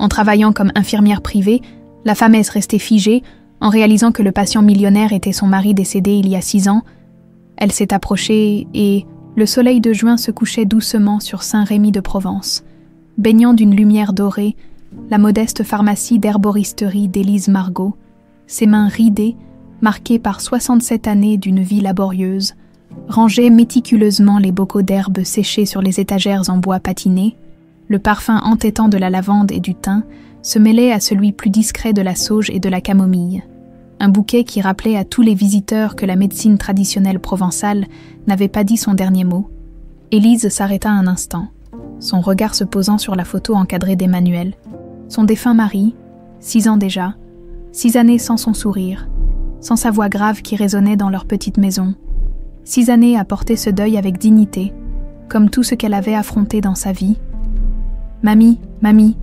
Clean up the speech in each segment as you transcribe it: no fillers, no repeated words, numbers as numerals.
En travaillant comme infirmière privée, la femme est restée figée en réalisant que le patient millionnaire était son mari décédé il y a 6 ans. Elle s'est approchée et le soleil de juin se couchait doucement sur Saint-Rémy de Provence. Baignant d'une lumière dorée, la modeste pharmacie d'herboristerie d'Élise Margot, ses mains ridées, marquées par 67 années d'une vie laborieuse, rangeaient méticuleusement les bocaux d'herbes séchés sur les étagères en bois patiné. Le parfum entêtant de la lavande et du thym se mêlait à celui plus discret de la sauge et de la camomille. Un bouquet qui rappelait à tous les visiteurs que la médecine traditionnelle provençale n'avait pas dit son dernier mot. Élise s'arrêta un instant, son regard se posant sur la photo encadrée d'Emmanuel. Son défunt mari, 6 ans déjà, 6 années sans son sourire, sans sa voix grave qui résonnait dans leur petite maison. 6 années à porter ce deuil avec dignité, comme tout ce qu'elle avait affronté dans sa vie. « Mamie, mamie !»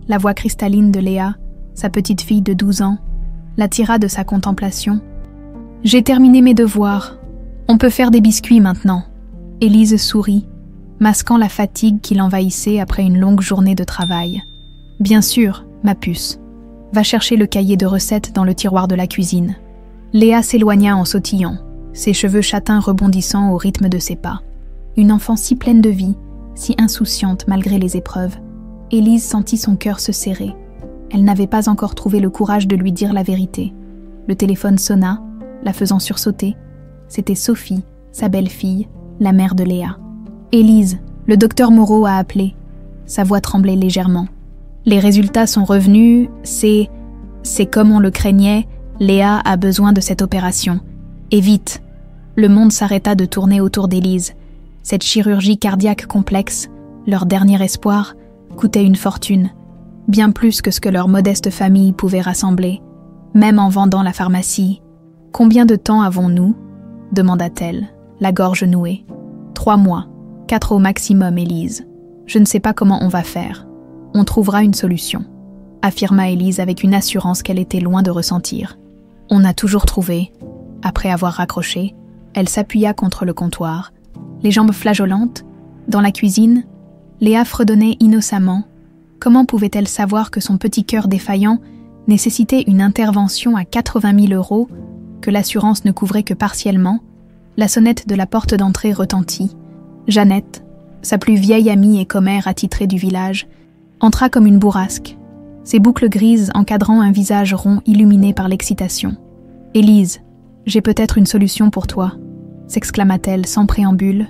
La voix cristalline de Léa, sa petite fille de 12 ans, l'attira de sa contemplation. « J'ai terminé mes devoirs. On peut faire des biscuits maintenant. » Élise sourit, masquant la fatigue qui l'envahissait après une longue journée de travail. « Bien sûr, ma puce. Va chercher le cahier de recettes dans le tiroir de la cuisine. » Léa s'éloigna en sautillant, ses cheveux châtains rebondissant au rythme de ses pas. Une enfant si pleine de vie, si insouciante malgré les épreuves. Élise sentit son cœur se serrer. Elle n'avait pas encore trouvé le courage de lui dire la vérité. Le téléphone sonna, la faisant sursauter. C'était Sophie, sa belle-fille, la mère de Léa. « Élise, le docteur Moreau a appelé. » Sa voix tremblait légèrement. « Les résultats sont revenus, c'est comme on le craignait, Léa a besoin de cette opération. Et vite !» Le monde s'arrêta de tourner autour d'Élise. Cette chirurgie cardiaque complexe, leur dernier espoir, coûtait une fortune, bien plus que ce que leur modeste famille pouvait rassembler, même en vendant la pharmacie. « Combien de temps avons-nous » demanda-t-elle, la gorge nouée. « 3 mois, 4 au maximum, Élise. Je ne sais pas comment on va faire. On trouvera une solution, » affirma Élise avec une assurance qu'elle était loin de ressentir. « On a toujours trouvé. » Après avoir raccroché, elle s'appuya contre le comptoir. Les jambes flageolantes, dans la cuisine, Léa fredonnait innocemment. Comment pouvait-elle savoir que son petit cœur défaillant nécessitait une intervention à 80 000 €, que l'assurance ne couvrait que partiellement? La sonnette de la porte d'entrée retentit. Jeannette, sa plus vieille amie et commère attitrée du village, entra comme une bourrasque, ses boucles grises encadrant un visage rond illuminé par l'excitation. « Élise, j'ai peut-être une solution pour toi », s'exclama-t-elle sans préambule,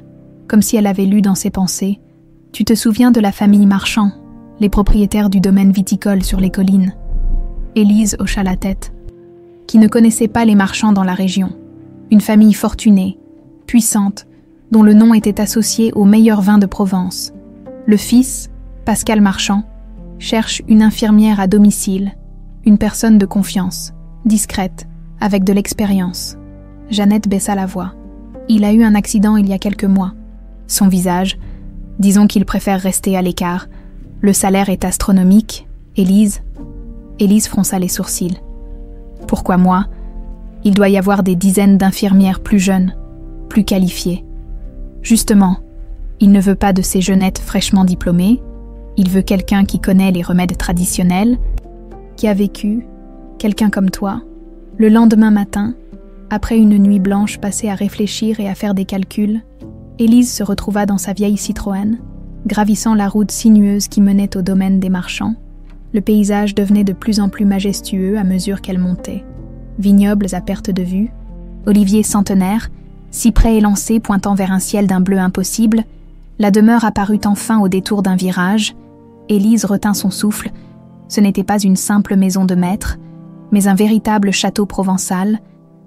comme si elle avait lu dans ses pensées. « Tu te souviens de la famille Marchand, les propriétaires du domaine viticole sur les collines ?» Élise hocha la tête. Qui ne connaissait pas les Marchands dans la région? Une famille fortunée, puissante, dont le nom était associé aux meilleurs vins de Provence. Le fils, Pascal Marchand, cherche une infirmière à domicile, une personne de confiance, discrète, avec de l'expérience. Jeannette baissa la voix. Il a eu un accident il y a quelques mois. Son visage, disons qu'il préfère rester à l'écart. Le salaire est astronomique. Élise fronça les sourcils. Pourquoi moi? Il doit y avoir des dizaines d'infirmières plus jeunes, plus qualifiées. Justement, il ne veut pas de ces jeunettes fraîchement diplômées. Il veut quelqu'un qui connaît les remèdes traditionnels, qui a vécu, quelqu'un comme toi. Le lendemain matin, après une nuit blanche passée à réfléchir et à faire des calculs, Élise se retrouva dans sa vieille Citroën, gravissant la route sinueuse qui menait au domaine des Marchands. Le paysage devenait de plus en plus majestueux à mesure qu'elle montait. Vignobles à perte de vue, oliviers centenaires, cyprès élancés pointant vers un ciel d'un bleu impossible, la demeure apparut enfin au détour d'un virage. Élise retint son souffle. Ce n'était pas une simple maison de maître, mais un véritable château provençal,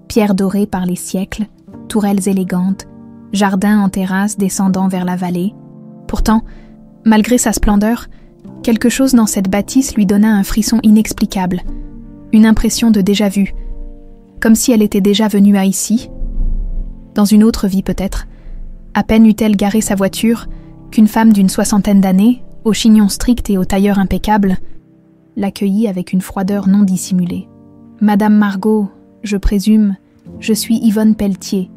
pierres dorées par les siècles, tourelles élégantes, jardins en terrasse descendant vers la vallée. Pourtant, malgré sa splendeur, quelque chose dans cette bâtisse lui donna un frisson inexplicable, une impression de déjà-vu, comme si elle était déjà venue à ici. Dans une autre vie peut-être, à peine eut-elle garé sa voiture qu'une femme d'une 60aine d'années, au chignon strict et au tailleur impeccable, l'accueillit avec une froideur non dissimulée. « Madame Margot, je présume, je suis Yvonne Pelletier,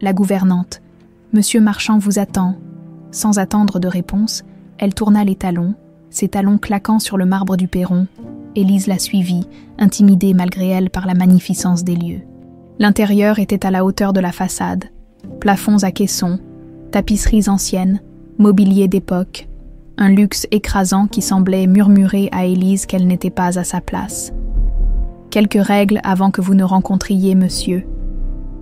la gouvernante. Monsieur Marchand vous attend. » Sans attendre de réponse, elle tourna les talons, ses talons claquant sur le marbre du perron, Élise la suivit, intimidée malgré elle par la magnificence des lieux. L'intérieur était à la hauteur de la façade, plafonds à caissons, tapisseries anciennes, mobilier d'époque, un luxe écrasant qui semblait murmurer à Élise qu'elle n'était pas à sa place. « Quelques règles avant que vous ne rencontriez monsieur »,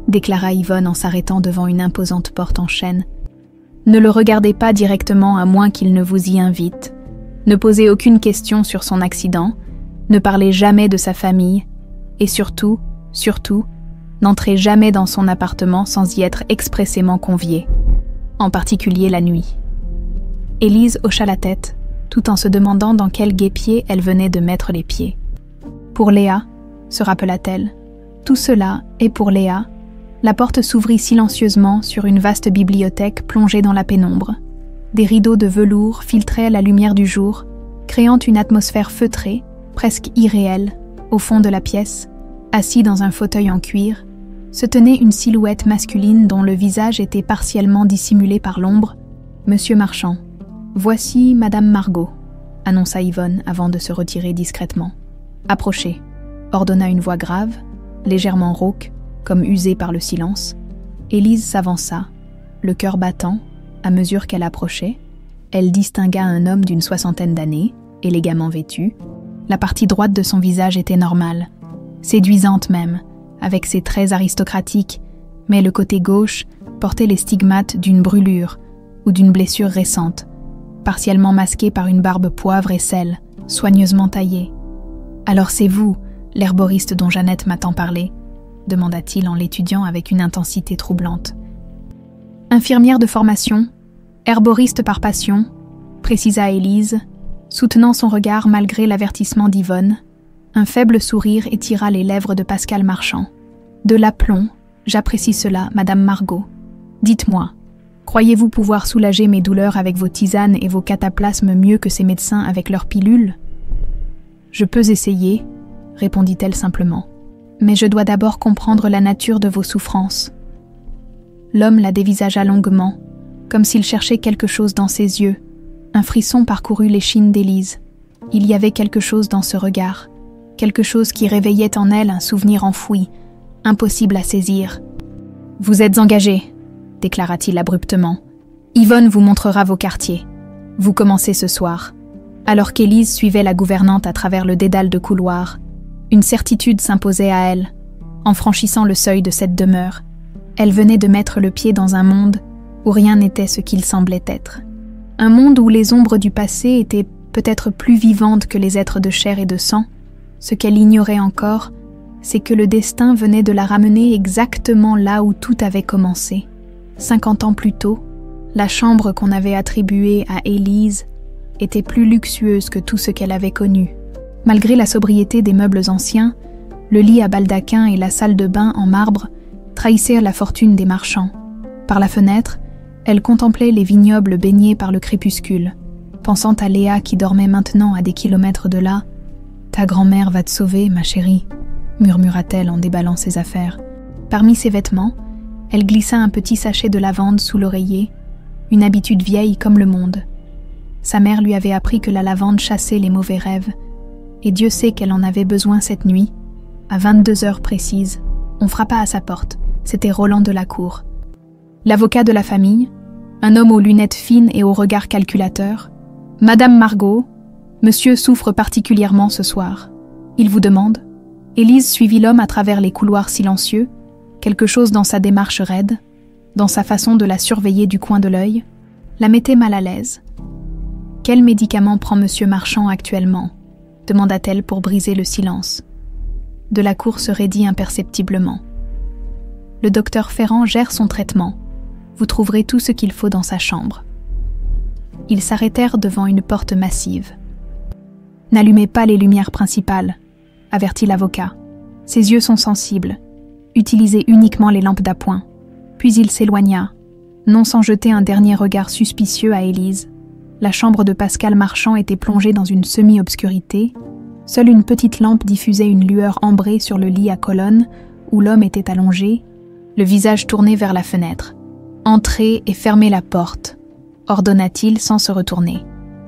déclara Yvonne en s'arrêtant devant une imposante porte en chêne. « Ne le regardez pas directement à moins qu'il ne vous y invite. Ne posez aucune question sur son accident, ne parlez jamais de sa famille, et surtout, n'entrez jamais dans son appartement sans y être expressément convié, en particulier la nuit. » Élise hocha la tête, tout en se demandant dans quel guêpier elle venait de mettre les pieds. Pour Léa, se rappela-t-elle, tout cela est pour Léa. La porte s'ouvrit silencieusement sur une vaste bibliothèque plongée dans la pénombre. Des rideaux de velours filtraient la lumière du jour, créant une atmosphère feutrée, presque irréelle. Au fond de la pièce, assis dans un fauteuil en cuir, se tenait une silhouette masculine dont le visage était partiellement dissimulé par l'ombre. « Monsieur Marchand, voici Madame Margot », annonça Yvonne avant de se retirer discrètement. « Approchez », ordonna une voix grave, légèrement rauque, comme usée par le silence. Élise s'avança, le cœur battant. À mesure qu'elle approchait, elle distingua un homme d'une 60aine d'années, élégamment vêtu. La partie droite de son visage était normale, séduisante même, avec ses traits aristocratiques, mais le côté gauche portait les stigmates d'une brûlure ou d'une blessure récente, partiellement masquée par une barbe poivre et sel, soigneusement taillée. « Alors c'est vous, l'herboriste dont Jeannette m'a tant parlé ?» demanda-t-il en l'étudiant avec une intensité troublante. « Infirmière de formation, herboriste par passion », précisa Élise, soutenant son regard malgré l'avertissement d'Yvonne. Un faible sourire étira les lèvres de Pascal Marchand. « De l'aplomb, j'apprécie cela, Madame Margot. Dites-moi, croyez-vous pouvoir soulager mes douleurs avec vos tisanes et vos cataplasmes mieux que ces médecins avec leurs pilules ?»« Je peux essayer, » répondit-elle simplement. « Mais je dois d'abord comprendre la nature de vos souffrances. » L'homme la dévisagea longuement, comme s'il cherchait quelque chose dans ses yeux. Un frisson parcourut l'échine d'Élise. Il y avait quelque chose dans ce regard, quelque chose qui réveillait en elle un souvenir enfoui, impossible à saisir. « Vous êtes engagé, » déclara-t-il abruptement. « Yvonne vous montrera vos quartiers. Vous commencez ce soir. » Alors qu'Élise suivait la gouvernante à travers le dédale de couloirs, une certitude s'imposait à elle. En franchissant le seuil de cette demeure, elle venait de mettre le pied dans un monde où rien n'était ce qu'il semblait être. Un monde où les ombres du passé étaient peut-être plus vivantes que les êtres de chair et de sang. Ce qu'elle ignorait encore, c'est que le destin venait de la ramener exactement là où tout avait commencé. 50 ans plus tôt, la chambre qu'on avait attribuée à Élise était plus luxueuse que tout ce qu'elle avait connu. Malgré la sobriété des meubles anciens, le lit à baldaquin et la salle de bain en marbre trahissaient la fortune des marchands. Par la fenêtre, elle contemplait les vignobles baignés par le crépuscule, pensant à Léa qui dormait maintenant à des kilomètres de là. « Ta grand-mère va te sauver, ma chérie », murmura-t-elle en déballant ses affaires. Parmi ses vêtements, elle glissa un petit sachet de lavande sous l'oreiller, une habitude vieille comme le monde. Sa mère lui avait appris que la lavande chassait les mauvais rêves, et Dieu sait qu'elle en avait besoin cette nuit. À 22 heures précises, on frappa à sa porte. C'était Roland de la Cour. L'avocat de la famille, un homme aux lunettes fines et au regard calculateur. « Madame Margot, monsieur souffre particulièrement ce soir. Il vous demande ?» Élise suivit l'homme à travers les couloirs silencieux, quelque chose dans sa démarche raide, dans sa façon de la surveiller du coin de l'œil, la mettait mal à l'aise. « Quel médicament prend monsieur Marchand actuellement ?» demanda-t-elle pour briser le silence. De la Cour se raidit imperceptiblement. « Le docteur Ferrand gère son traitement. Vous trouverez tout ce qu'il faut dans sa chambre. » Ils s'arrêtèrent devant une porte massive. « N'allumez pas les lumières principales, » avertit l'avocat. « Ses yeux sont sensibles. Utilisez uniquement les lampes d'appoint. » Puis il s'éloigna, non sans jeter un dernier regard suspicieux à Élise. La chambre de Pascal Marchand était plongée dans une semi-obscurité. Seule une petite lampe diffusait une lueur ambrée sur le lit à colonnes où l'homme était allongé, le visage tourné vers la fenêtre. « Entrez et fermez la porte », ordonna-t-il sans se retourner.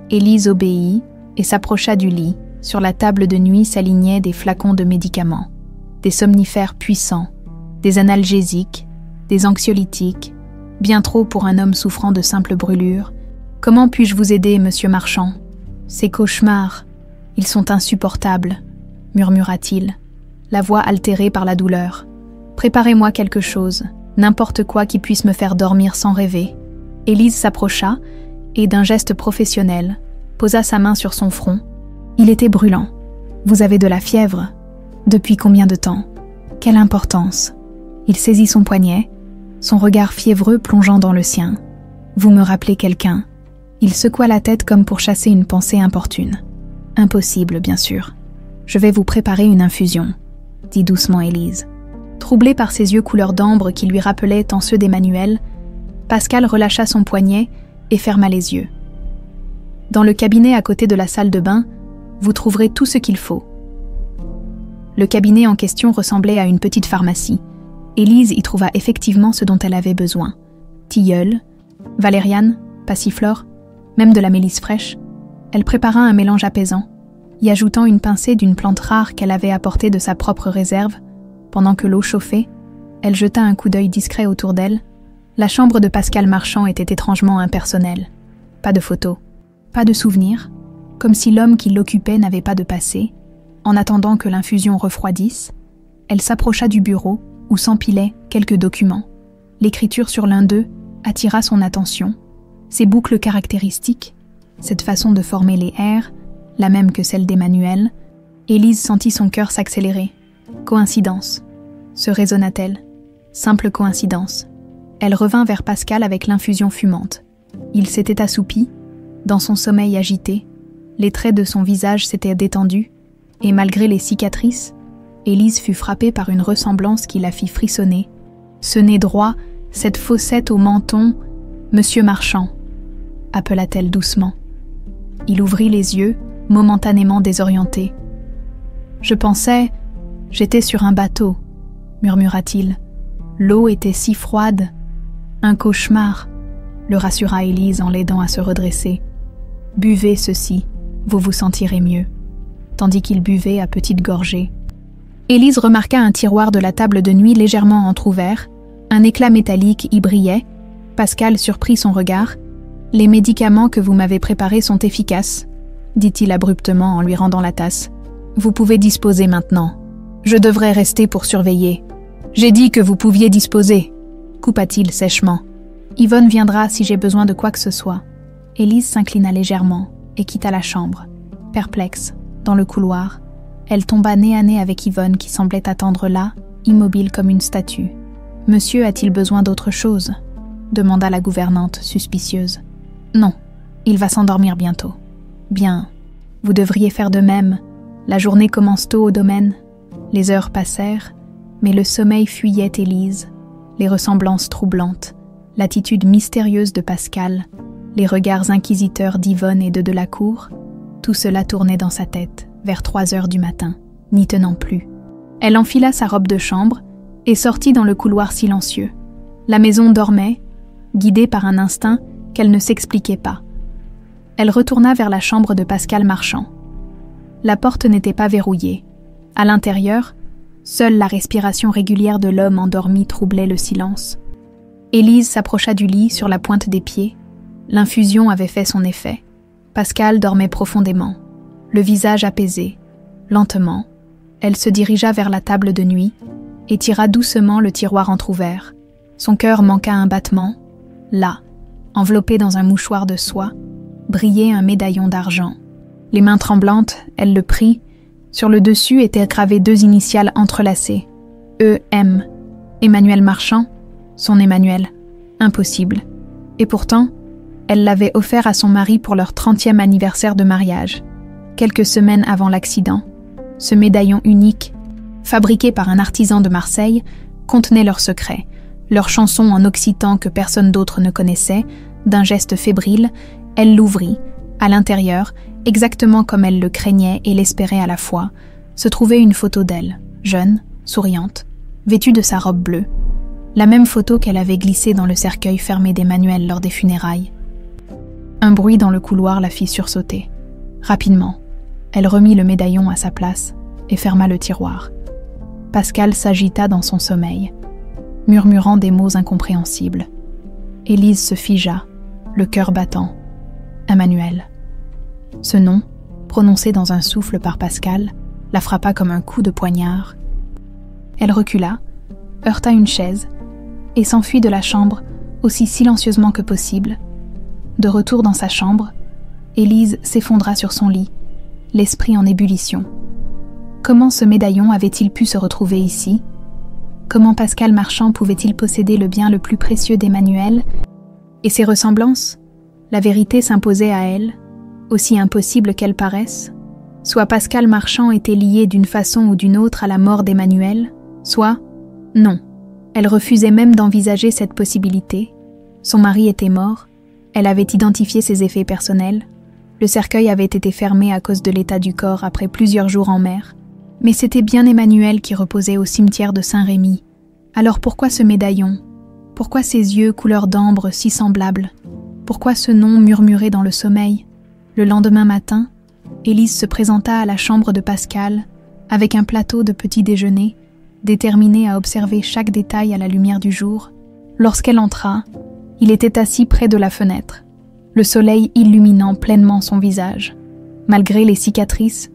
Élise obéit, et s'approcha du lit. Sur la table de nuit s'alignaient des flacons de médicaments, des somnifères puissants, des analgésiques, des anxiolytiques, bien trop pour un homme souffrant de simples brûlures. « Comment puis-je vous aider, monsieur Marchand ? Ces cauchemars, ils sont insupportables, » murmura-t-il, la voix altérée par la douleur. « Préparez-moi quelque chose, n'importe quoi qui puisse me faire dormir sans rêver. » Élise s'approcha et, d'un geste professionnel, posa sa main sur son front. Il était brûlant. « Vous avez de la fièvre ? Depuis combien de temps ? Quelle importance ?» Il saisit son poignet, son regard fiévreux plongeant dans le sien. « Vous me rappelez quelqu'un ?» Il secoua la tête comme pour chasser une pensée importune. « Impossible, bien sûr. Je vais vous préparer une infusion, » dit doucement Élise. Troublé par ses yeux couleur d'ambre qui lui rappelaient tant ceux d'Emmanuel, Pascal relâcha son poignet et ferma les yeux. Dans le cabinet à côté de la salle de bain, vous trouverez tout ce qu'il faut. Le cabinet en question ressemblait à une petite pharmacie. Élise y trouva effectivement ce dont elle avait besoin. Tilleul, valériane, passiflore, même de la mélisse fraîche. Elle prépara un mélange apaisant, y ajoutant une pincée d'une plante rare qu'elle avait apportée de sa propre réserve. Pendant que l'eau chauffait, elle jeta un coup d'œil discret autour d'elle. La chambre de Pascal Marchand était étrangement impersonnelle. Pas de photos, pas de souvenirs, comme si l'homme qui l'occupait n'avait pas de passé. En attendant que l'infusion refroidisse, elle s'approcha du bureau où s'empilaient quelques documents. L'écriture sur l'un d'eux attira son attention. Ses boucles caractéristiques, cette façon de former les R, la même que celle d'Emmanuel, Élise sentit son cœur s'accélérer. Coïncidence, se raisonna-t-elle. Simple coïncidence. Elle revint vers Pascal avec l'infusion fumante. Il s'était assoupi, dans son sommeil agité, les traits de son visage s'étaient détendus, et malgré les cicatrices, Élise fut frappée par une ressemblance qui la fit frissonner. Ce nez droit, cette fossette au menton, « Monsieur Marchand », appela-t-elle doucement. Il ouvrit les yeux, momentanément désorienté. « Je pensais, j'étais sur un bateau », murmura-t-il. « L'eau était si froide. Un cauchemar », le rassura Élise en l'aidant à se redresser. « Buvez ceci, vous vous sentirez mieux. » Tandis qu'il buvait à petites gorgées. Élise remarqua un tiroir de la table de nuit légèrement entrouvert. Un éclat métallique y brillait. Pascal surprit son regard. « Les médicaments que vous m'avez préparés sont efficaces, » dit-il abruptement en lui rendant la tasse. « Vous pouvez disposer maintenant. Je devrais rester pour surveiller. »« J'ai dit que vous pouviez disposer, » coupa-t-il sèchement. « Yvonne viendra si j'ai besoin de quoi que ce soit. » Élise s'inclina légèrement et quitta la chambre. Perplexe, dans le couloir, elle tomba nez à nez avec Yvonne qui semblait attendre là, immobile comme une statue. « Monsieur a-t-il besoin d'autre chose ?» demanda la gouvernante, suspicieuse. « Non, il va s'endormir bientôt. »« Bien, vous devriez faire de même. La journée commence tôt au domaine. » Les heures passèrent, mais le sommeil fuyait Élise. Les ressemblances troublantes, l'attitude mystérieuse de Pascal, les regards inquisiteurs d'Yvonne et de Delacour, tout cela tournait dans sa tête, vers 3 heures du matin, n'y tenant plus. Elle enfila sa robe de chambre et sortit dans le couloir silencieux. La maison dormait, guidée par un instinct qu'elle ne s'expliquait pas. Elle retourna vers la chambre de Pascal Marchand. La porte n'était pas verrouillée. À l'intérieur, seule la respiration régulière de l'homme endormi troublait le silence. Élise s'approcha du lit sur la pointe des pieds. L'infusion avait fait son effet. Pascal dormait profondément, le visage apaisé. Lentement, elle se dirigea vers la table de nuit et tira doucement le tiroir entrouvert. Son cœur manqua un battement. Là, enveloppé dans un mouchoir de soie, brillait un médaillon d'argent. Les mains tremblantes, elle le prit. Sur le dessus étaient gravées 2 initiales entrelacées. E.M. Emmanuel Marchand, son Emmanuel. Impossible. Et pourtant, elle l'avait offert à son mari pour leur 30e anniversaire de mariage. Quelques semaines avant l'accident, ce médaillon unique, fabriqué par un artisan de Marseille, contenait leur secret, leur chanson en occitan que personne d'autre ne connaissait. D'un geste fébrile, elle l'ouvrit. À l'intérieur, exactement comme elle le craignait et l'espérait à la fois, se trouvait une photo d'elle, jeune, souriante, vêtue de sa robe bleue, la même photo qu'elle avait glissée dans le cercueil fermé d'Emmanuel lors des funérailles. Un bruit dans le couloir la fit sursauter. Rapidement, elle remit le médaillon à sa place et ferma le tiroir. Pascal s'agita dans son sommeil, murmurant des mots incompréhensibles. Élise se figea, le cœur battant. Emmanuel. Ce nom, prononcé dans un souffle par Pascal, la frappa comme un coup de poignard. Elle recula, heurta une chaise et s'enfuit de la chambre aussi silencieusement que possible. De retour dans sa chambre, Élise s'effondra sur son lit, l'esprit en ébullition. Comment ce médaillon avait-il pu se retrouver ici? Comment Pascal Marchand pouvait-il posséder le bien le plus précieux d'Emmanuel? Et ces ressemblances? La vérité s'imposait à elle, aussi impossible qu'elle paraisse. Soit Pascal Marchand était lié d'une façon ou d'une autre à la mort d'Emmanuel, soit non. Elle refusait même d'envisager cette possibilité. Son mari était mort, elle avait identifié ses effets personnels, le cercueil avait été fermé à cause de l'état du corps après plusieurs jours en mer, mais c'était bien Emmanuel qui reposait au cimetière de Saint-Rémy. Alors pourquoi ce médaillon? Pourquoi ces yeux couleur d'ambre si semblables? Pourquoi ce nom murmuré dans le sommeil? Le lendemain matin, Élise se présenta à la chambre de Pascal avec un plateau de petit déjeuner, déterminée à observer chaque détail à la lumière du jour. Lorsqu'elle entra, il était assis près de la fenêtre, le soleil illuminant pleinement son visage. Malgré les cicatrices,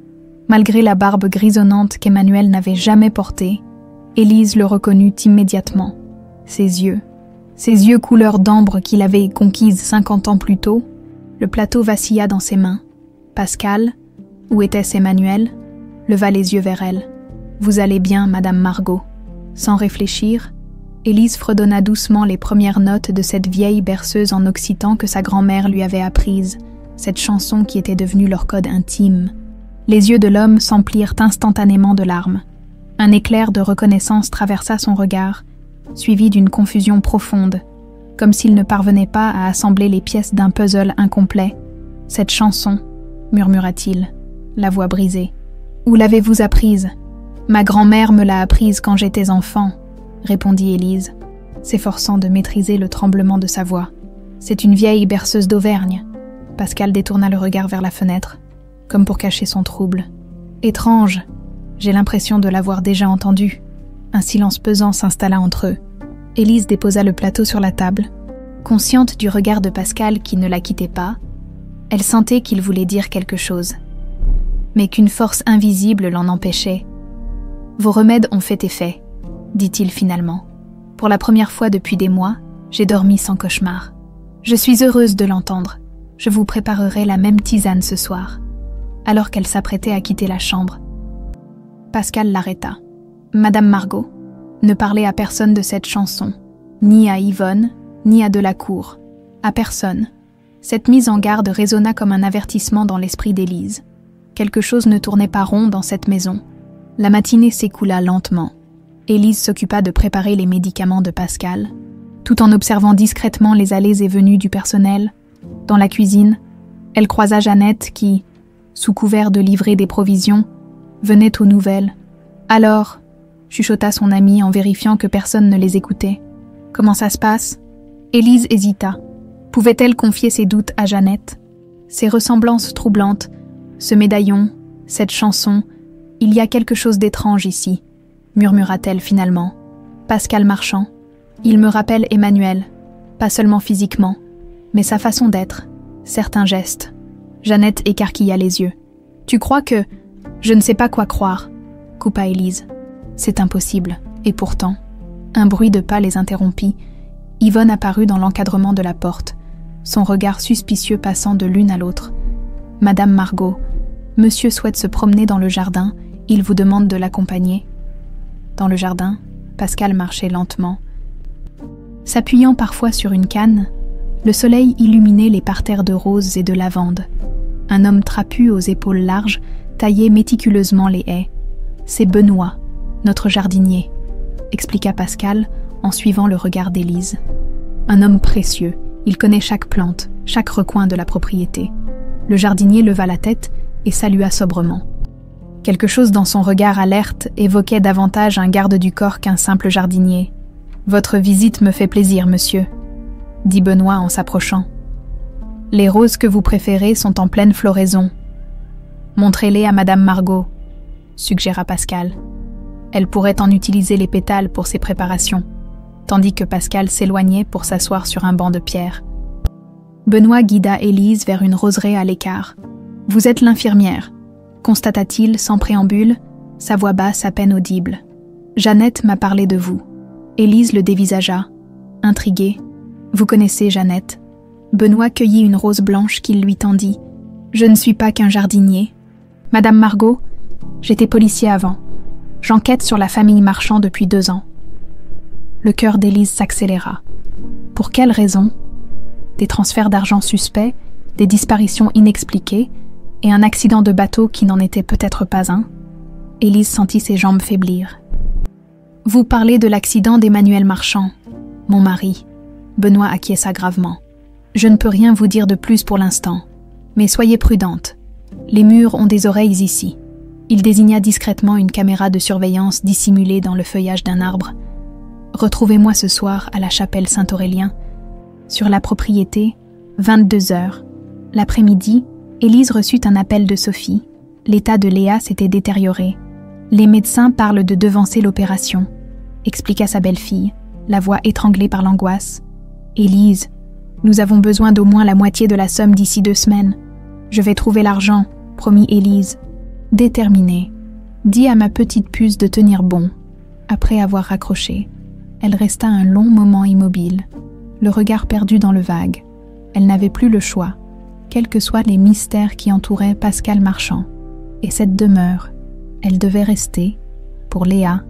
malgré la barbe grisonnante qu'Emmanuel n'avait jamais portée, Élise le reconnut immédiatement. Ses yeux couleur d'ambre qu'il avait conquises 50 ans plus tôt, le plateau vacilla dans ses mains. Pascal, où était-ce Emmanuel, leva les yeux vers elle. « Vous allez bien, Madame Margot ?» Sans réfléchir, Élise fredonna doucement les premières notes de cette vieille berceuse en occitan que sa grand-mère lui avait apprise, cette chanson qui était devenue leur code intime. Les yeux de l'homme s'emplirent instantanément de larmes. Un éclair de reconnaissance traversa son regard, suivi d'une confusion profonde, comme s'il ne parvenait pas à assembler les pièces d'un puzzle incomplet. « Cette chanson, murmura-t-il, la voix brisée. « Où l'avez-vous apprise ?»« Ma grand-mère me l'a apprise quand j'étais enfant, » répondit Élise, s'efforçant de maîtriser le tremblement de sa voix. « C'est une vieille berceuse d'Auvergne. » Pascal détourna le regard vers la fenêtre, comme pour cacher son trouble. « Étrange, j'ai l'impression de l'avoir déjà entendue. » Un silence pesant s'installa entre eux. Élise déposa le plateau sur la table. Consciente du regard de Pascal qui ne la quittait pas, elle sentait qu'il voulait dire quelque chose, mais qu'une force invisible l'en empêchait. « Vos remèdes ont fait effet, » dit-il finalement. « Pour la première fois depuis des mois, j'ai dormi sans cauchemar. Je suis heureuse de l'entendre. Je vous préparerai la même tisane ce soir. » Alors qu'elle s'apprêtait à quitter la chambre, Pascal l'arrêta. « Madame Margot, ne parlez à personne de cette chanson, ni à Yvonne, ni à Delacour, à personne. » Cette mise en garde résonna comme un avertissement dans l'esprit d'Élise. Quelque chose ne tournait pas rond dans cette maison. La matinée s'écoula lentement. Élise s'occupa de préparer les médicaments de Pascal, tout en observant discrètement les allées et venues du personnel. Dans la cuisine, elle croisa Jeannette qui, sous couvert de livrer des provisions, venait aux nouvelles. « Alors ?» chuchota son amie en vérifiant que personne ne les écoutait. « Comment ça se passe ?» Élise hésita. Pouvait-elle confier ses doutes à Jeannette? Ces ressemblances troublantes, ce médaillon, cette chanson, il y a quelque chose d'étrange ici, murmura-t-elle finalement. Pascal Marchand, il me rappelle Emmanuel, pas seulement physiquement, mais sa façon d'être, certains gestes. Jeannette écarquilla les yeux. Tu crois que... Je ne sais pas quoi croire, coupa Élise. C'est impossible, et pourtant... Un bruit de pas les interrompit. Yvonne apparut dans l'encadrement de la porte, son regard suspicieux passant de l'une à l'autre. « Madame Margot, monsieur souhaite se promener dans le jardin, il vous demande de l'accompagner. » Dans le jardin, Pascal marchait lentement. S'appuyant parfois sur une canne, le soleil illuminait les parterres de roses et de lavande. Un homme trapu aux épaules larges taillait méticuleusement les haies. « C'est Benoît, notre jardinier », expliqua Pascal en suivant le regard d'Élise. « Un homme précieux. Il connaît chaque plante, chaque recoin de la propriété. » Le jardinier leva la tête et salua sobrement. Quelque chose dans son regard alerte évoquait davantage un garde du corps qu'un simple jardinier. « Votre visite me fait plaisir, monsieur, » dit Benoît en s'approchant. « Les roses que vous préférez sont en pleine floraison. Montrez-les à Madame Margot, suggéra Pascal. Elle pourrait en utiliser les pétales pour ses préparations, tandis que Pascal s'éloignait pour s'asseoir sur un banc de pierre. Benoît guida Élise vers une roseraie à l'écart. « Vous êtes l'infirmière », constata-t-il sans préambule, sa voix basse à peine audible. « Jeannette m'a parlé de vous. » Élise le dévisagea, intriguée. « Vous connaissez Jeannette ?» Benoît cueillit une rose blanche qu'il lui tendit. « Je ne suis pas qu'un jardinier. Madame Margot, j'étais policier avant. J'enquête sur la famille Marchand depuis 2 ans. » Le cœur d'Élise s'accéléra. Pour quelle raison? Des transferts d'argent suspects, des disparitions inexpliquées et un accident de bateau qui n'en était peut-être pas un. Élise sentit ses jambes faiblir. « Vous parlez de l'accident d'Emmanuel Marchand, mon mari. » Benoît acquiesça gravement. « Je ne peux rien vous dire de plus pour l'instant, mais soyez prudente. Les murs ont des oreilles ici. » Il désigna discrètement une caméra de surveillance dissimulée dans le feuillage d'un arbre. « Retrouvez-moi ce soir à la chapelle Saint-Aurélien. Sur la propriété, 22 heures. » L'après-midi, Élise reçut un appel de Sophie. L'état de Léa s'était détérioré. « Les médecins parlent de devancer l'opération », expliqua sa belle-fille, la voix étranglée par l'angoisse. « Élise, nous avons besoin d'au moins la moitié de la somme d'ici 2 semaines. Je vais trouver l'argent, promit Élise. Déterminée, dis à ma petite puce de tenir bon. » Après avoir raccroché, elle resta un long moment immobile, le regard perdu dans le vague. Elle n'avait plus le choix, quels que soient les mystères qui entouraient Pascal Marchand. Et cette demeure, elle devait rester, pour Léa,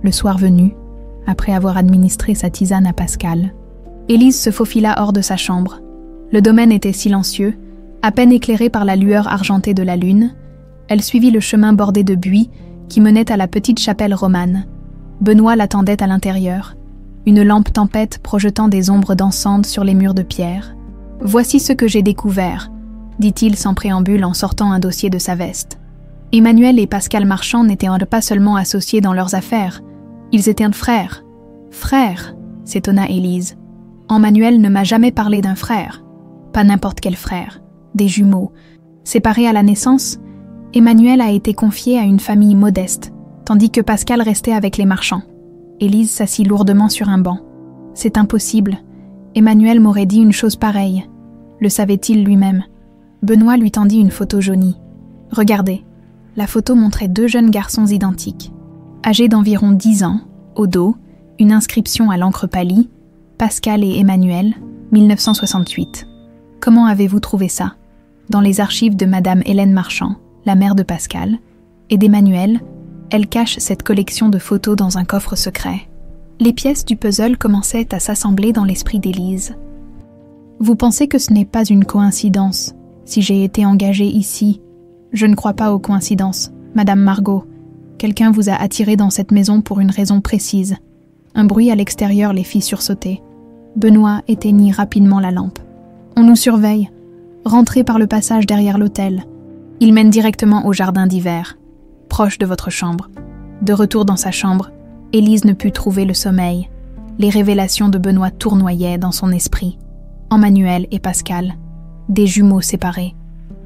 le soir venu, après avoir administré sa tisane à Pascal. Élise se faufila hors de sa chambre. Le domaine était silencieux, à peine éclairé par la lueur argentée de la lune. Elle suivit le chemin bordé de buis qui menait à la petite chapelle romane. Benoît l'attendait à l'intérieur, une lampe tempête projetant des ombres dansantes sur les murs de pierre. « Voici ce que j'ai découvert », dit-il sans préambule en sortant un dossier de sa veste. Emmanuel et Pascal Marchand n'étaient pas seulement associés dans leurs affaires, ils étaient frères. « Frères », s'étonna Élise. « Emmanuel ne m'a jamais parlé d'un frère. Pas n'importe quel frère, des jumeaux. Séparés à la naissance, Emmanuel a été confié à une famille modeste, tandis que Pascal restait avec les Marchands. » Élise s'assit lourdement sur un banc. « C'est impossible. Emmanuel m'aurait dit une chose pareille. Le savait-il lui-même ?» Benoît lui tendit une photo jaunie. « Regardez. » La photo montrait 2 jeunes garçons identiques. Âgés d'environ 10 ans, au dos, une inscription à l'encre pâlie, « Pascal et Emmanuel, 1968. » Comment avez-vous trouvé ça? Dans les archives de Madame Hélène Marchand, la mère de Pascal, et d'Emmanuel, elle cache cette collection de photos dans un coffre secret. Les pièces du puzzle commençaient à s'assembler dans l'esprit d'Élise. « Vous pensez que ce n'est pas une coïncidence, si j'ai été engagée ici? Je ne crois pas aux coïncidences, Madame Margot. Quelqu'un vous a attiré dans cette maison pour une raison précise. » Un bruit à l'extérieur les fit sursauter. Benoît éteignit rapidement la lampe. « On nous surveille. Rentrez par le passage derrière l'hôtel. Il mène directement au jardin d'hiver, proche de votre chambre. » De retour dans sa chambre, Élise ne put trouver le sommeil. Les révélations de Benoît tournoyaient dans son esprit. Emmanuel et Pascal, des jumeaux séparés.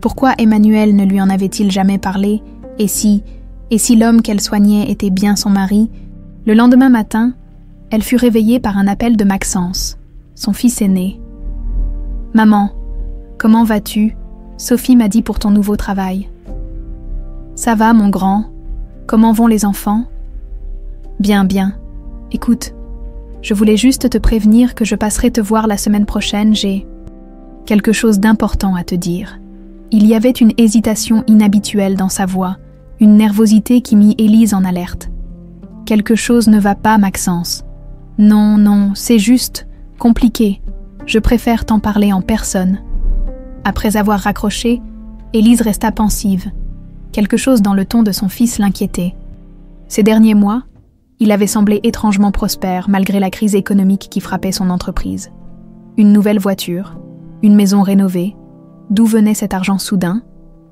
Pourquoi Emmanuel ne lui en avait-il jamais parlé? Et si l'homme qu'elle soignait était bien son mari? Le lendemain matin, elle fut réveillée par un appel de Maxence, son fils aîné. « Maman, comment vas-tu? Sophie m'a dit pour ton nouveau travail. »« Ça va, mon grand. Comment vont les enfants? »« Bien, bien. Écoute, je voulais juste te prévenir que je passerai te voir la semaine prochaine. J'ai quelque chose d'important à te dire. » Il y avait une hésitation inhabituelle dans sa voix, une nervosité qui mit Élise en alerte. « Quelque chose ne va pas, Maxence. Non, non, c'est juste compliqué. Je préfère t'en parler en personne. » Après avoir raccroché, Élise resta pensive. Quelque chose dans le ton de son fils l'inquiétait. Ces derniers mois, il avait semblé étrangement prospère malgré la crise économique qui frappait son entreprise. Une nouvelle voiture, une maison rénovée. D'où venait cet argent soudain?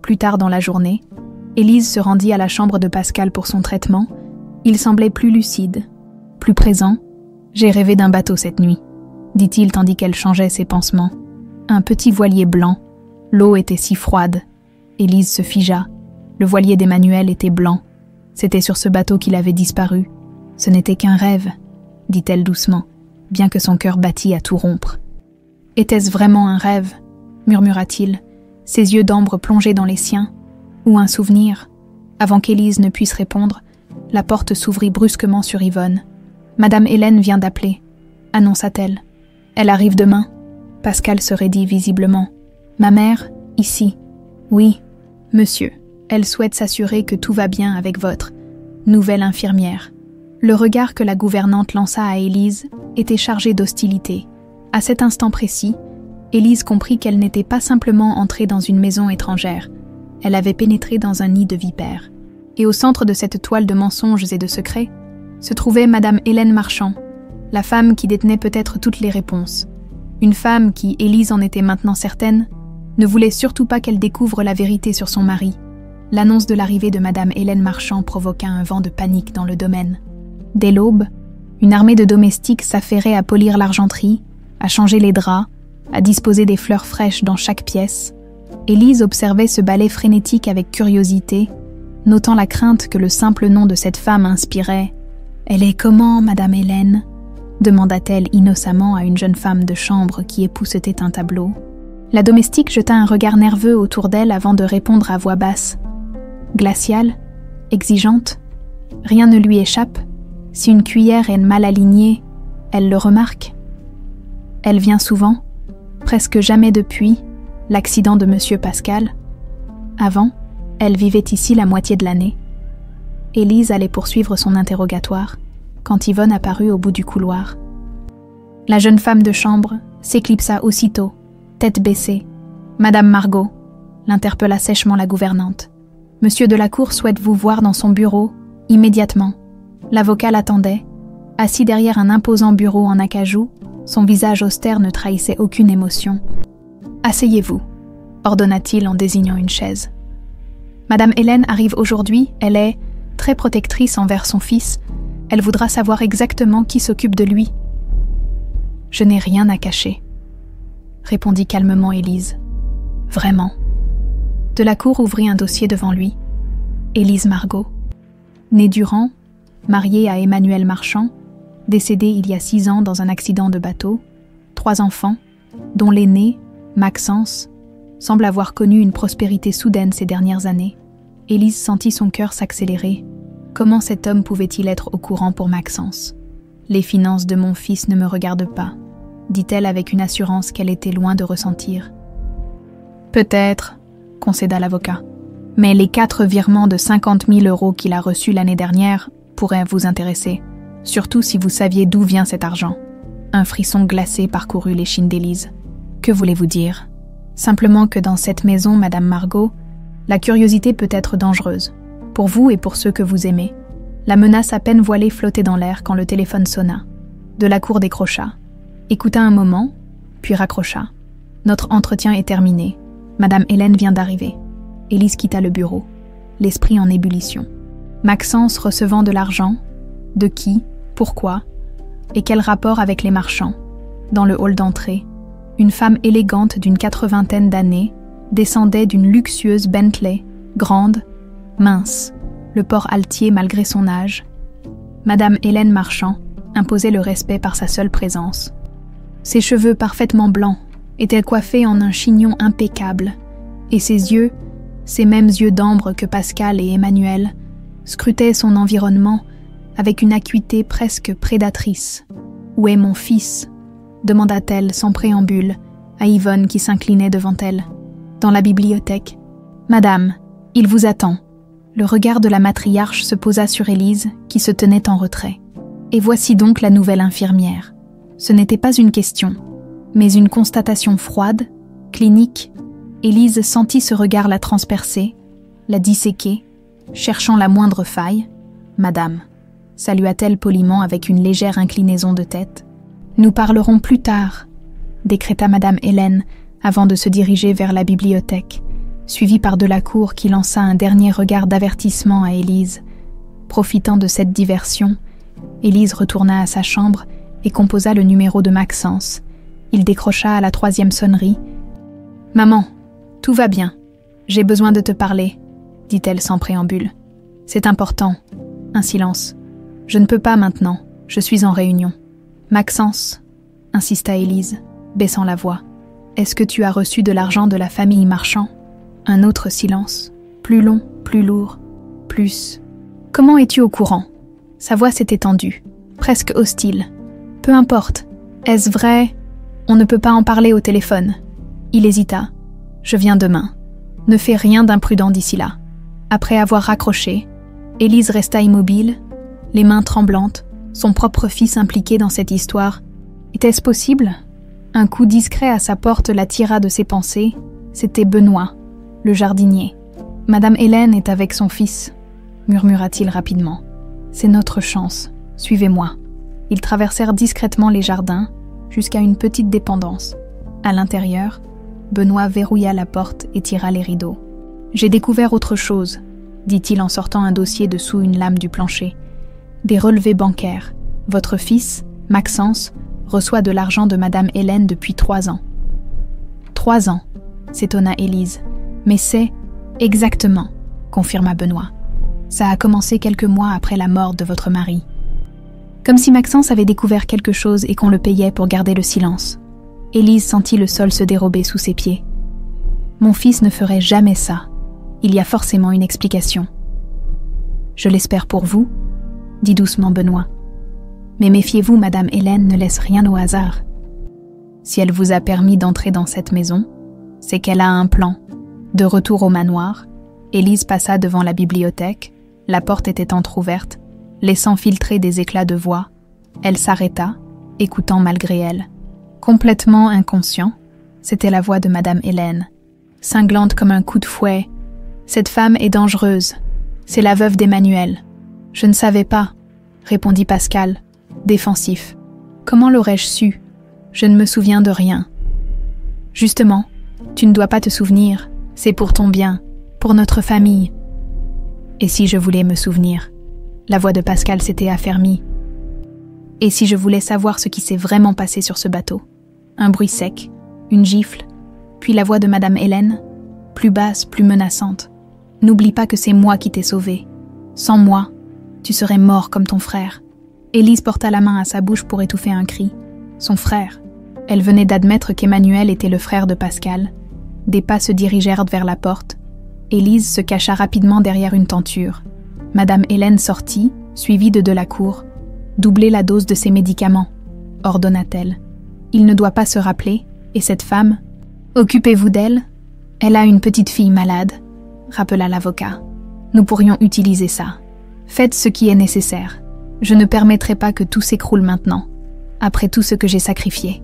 Plus tard dans la journée, Élise se rendit à la chambre de Pascal pour son traitement. Il semblait plus lucide, plus présent. « J'ai rêvé d'un bateau cette nuit », dit-il tandis qu'elle changeait ses pansements. Un petit voilier blanc. L'eau était si froide. Élise se figea. Le voilier d'Emmanuel était blanc. C'était sur ce bateau qu'il avait disparu. Ce n'était qu'un rêve, dit-elle doucement, bien que son cœur battît à tout rompre. Était-ce vraiment un rêve, murmura-t-il, ses yeux d'ambre plongés dans les siens, ou un souvenir? Avant qu'Élise ne puisse répondre, la porte s'ouvrit brusquement sur Yvonne. « Madame Hélène vient d'appeler », annonça-t-elle. « Elle arrive demain. » Pascal se raidit visiblement. « Ma mère, ici. »« Oui, monsieur. Elle souhaite s'assurer que tout va bien avec votre nouvelle infirmière. » Le regard que la gouvernante lança à Élise était chargé d'hostilité. À cet instant précis, Élise comprit qu'elle n'était pas simplement entrée dans une maison étrangère. Elle avait pénétré dans un nid de vipères. Et au centre de cette toile de mensonges et de secrets, se trouvait Madame Hélène Marchand, la femme qui détenait peut-être toutes les réponses. Une femme qui, Élise en était maintenant certaine, ne voulait surtout pas qu'elle découvre la vérité sur son mari. L'annonce de l'arrivée de Madame Hélène Marchand provoqua un vent de panique dans le domaine. Dès l'aube, une armée de domestiques s'affairait à polir l'argenterie, à changer les draps, à disposer des fleurs fraîches dans chaque pièce. Élise observait ce ballet frénétique avec curiosité, notant la crainte que le simple nom de cette femme inspirait. « Elle est comment, Madame Hélène ?» demanda-t-elle innocemment à une jeune femme de chambre qui époussetait un tableau. La domestique jeta un regard nerveux autour d'elle avant de répondre à voix basse. Glaciale, exigeante, rien ne lui échappe. Si une cuillère est mal alignée, elle le remarque. Elle vient souvent, presque jamais depuis, l'accident de Monsieur Pascal. Avant, elle vivait ici la moitié de l'année. Élise allait poursuivre son interrogatoire, quand Yvonne apparut au bout du couloir. La jeune femme de chambre s'éclipsa aussitôt, tête baissée. « Madame Margot », l'interpella sèchement la gouvernante. « Monsieur Delacour souhaite vous voir dans son bureau, immédiatement. » L'avocat l'attendait, assis derrière un imposant bureau en acajou, son visage austère ne trahissait aucune émotion. « Asseyez-vous », ordonna-t-il en désignant une chaise. « Madame Hélène arrive aujourd'hui, elle est très protectrice envers son fils. Elle voudra savoir exactement qui s'occupe de lui. »« Je n'ai rien à cacher, » répondit calmement Élise. « Vraiment. » Delacour ouvrit un dossier devant lui. Élise Margot, née Durand, mariée à Emmanuel Marchand, décédée il y a 6 ans dans un accident de bateau, 3 enfants, dont l'aîné, Maxence, semble avoir connu une prospérité soudaine ces dernières années. Élise sentit son cœur s'accélérer. Comment cet homme pouvait-il être au courant pour Maxence ? « Les finances de mon fils ne me regardent pas », dit-elle avec une assurance qu'elle était loin de ressentir. « Peut-être », concéda l'avocat, « mais les 4 virements de 50 000 € qu'il a reçus l'année dernière pourraient vous intéresser, surtout si vous saviez d'où vient cet argent. » Un frisson glacé parcourut l'échine d'Élise. « Que voulez-vous dire ? Simplement que dans cette maison, Madame Margot, la curiosité peut être dangereuse, pour vous et pour ceux que vous aimez. » La menace à peine voilée flottait dans l'air quand le téléphone sonna. Delacour décrocha, écouta un moment, puis raccrocha. « Notre entretien est terminé. Madame Hélène vient d'arriver. » Élise quitta le bureau, l'esprit en ébullition. Maxence recevant de l'argent, de qui, pourquoi, et quel rapport avec les marchands? Dans le hall d'entrée, une femme élégante d'une 80aine d'années descendait d'une luxueuse Bentley, grande, mince, le port altier malgré son âge. Madame Hélène Marchand imposait le respect par sa seule présence. Ses cheveux parfaitement blancs étaient coiffés en un chignon impeccable, et ses yeux, ces mêmes yeux d'ambre que Pascal et Emmanuel, scrutaient son environnement avec une acuité presque prédatrice. « Où est mon fils ?» demanda-t-elle sans préambule à Yvonne qui s'inclinait devant elle. « Dans la bibliothèque. »« Madame, il vous attend. » Le regard de la matriarche se posa sur Élise, qui se tenait en retrait. Et voici donc la nouvelle infirmière. Ce n'était pas une question, mais une constatation froide, clinique. Élise sentit ce regard la transpercer, la disséquer, cherchant la moindre faille. « Madame », salua-t-elle poliment avec une légère inclinaison de tête. « Nous parlerons plus tard », décréta Madame Hélène avant de se diriger vers la bibliothèque, suivi par Delacour qui lança un dernier regard d'avertissement à Élise. Profitant de cette diversion, Élise retourna à sa chambre et composa le numéro de Maxence. Il décrocha à la 3e sonnerie. « Maman, tout va bien. J'ai besoin de te parler. » dit-elle sans préambule. C'est important. Un silence. Je ne peux pas maintenant, je suis en réunion. Maxence, insista Élise, baissant la voix. Est-ce que tu as reçu de l'argent de la famille Marchand? Un autre silence, plus long, plus lourd, plus. Comment es-tu au courant? Sa voix s'est étendue, presque hostile. Peu importe. Est-ce vrai? On ne peut pas en parler au téléphone. Il hésita. Je viens demain. Ne fais rien d'imprudent d'ici là. Après avoir raccroché, Élise resta immobile, les mains tremblantes, son propre fils impliqué dans cette histoire. Était-ce possible? Un coup discret à sa porte la tira de ses pensées. C'était Benoît, le jardinier. Madame Hélène est avec son fils, murmura-t-il rapidement. C'est notre chance. Suivez-moi. Ils traversèrent discrètement les jardins jusqu'à une petite dépendance. À l'intérieur, Benoît verrouilla la porte et tira les rideaux. « J'ai découvert autre chose », dit-il en sortant un dossier dessous une lame du plancher. « Des relevés bancaires. Votre fils, Maxence, reçoit de l'argent de Madame Hélène depuis 3 ans. » 3 ans, s'étonna Élise. « Mais c'est exactement, confirma Benoît. Ça a commencé quelques mois après la mort de votre mari. » Comme si Maxence avait découvert quelque chose et qu'on le payait pour garder le silence. Élise sentit le sol se dérober sous ses pieds. « Mon fils ne ferait jamais ça. Il y a forcément une explication. »« Je l'espère pour vous, » dit doucement Benoît. « Mais méfiez-vous, Madame Hélène ne laisse rien au hasard. Si elle vous a permis d'entrer dans cette maison, c'est qu'elle a un plan. » De retour au manoir, Élise passa devant la bibliothèque. La porte était entr'ouverte, laissant filtrer des éclats de voix. Elle s'arrêta, écoutant malgré elle. Complètement inconscient, c'était la voix de Madame Hélène, cinglante comme un coup de fouet. « Cette femme est dangereuse. C'est la veuve d'Emmanuel. »« Je ne savais pas, » répondit Pascal, défensif. « Comment l'aurais-je su? Je ne me souviens de rien. »« Justement, tu ne dois pas te souvenir. C'est pour ton bien, pour notre famille. » « Et si je voulais me souvenir ?» La voix de Pascal s'était affermie. « Et si je voulais savoir ce qui s'est vraiment passé sur ce bateau ?» Un bruit sec, une gifle, puis la voix de Madame Hélène, plus basse, plus menaçante. « N'oublie pas que c'est moi qui t'ai sauvé. Sans moi, tu serais mort comme ton frère. » Élise porta la main à sa bouche pour étouffer un cri. Son frère. Elle venait d'admettre qu'Emmanuel était le frère de Pascal. Des pas se dirigèrent vers la porte. Élise se cacha rapidement derrière une tenture. Madame Hélène sortit, suivie de Delacour. « Doublez la dose de ses médicaments, » ordonna-t-elle. « Il ne doit pas se rappeler, et cette femme, occupez-vous d'elle. Elle a une petite fille malade, » rappela l'avocat. « Nous pourrions utiliser ça. Faites ce qui est nécessaire. Je ne permettrai pas que tout s'écroule maintenant, après tout ce que j'ai sacrifié. »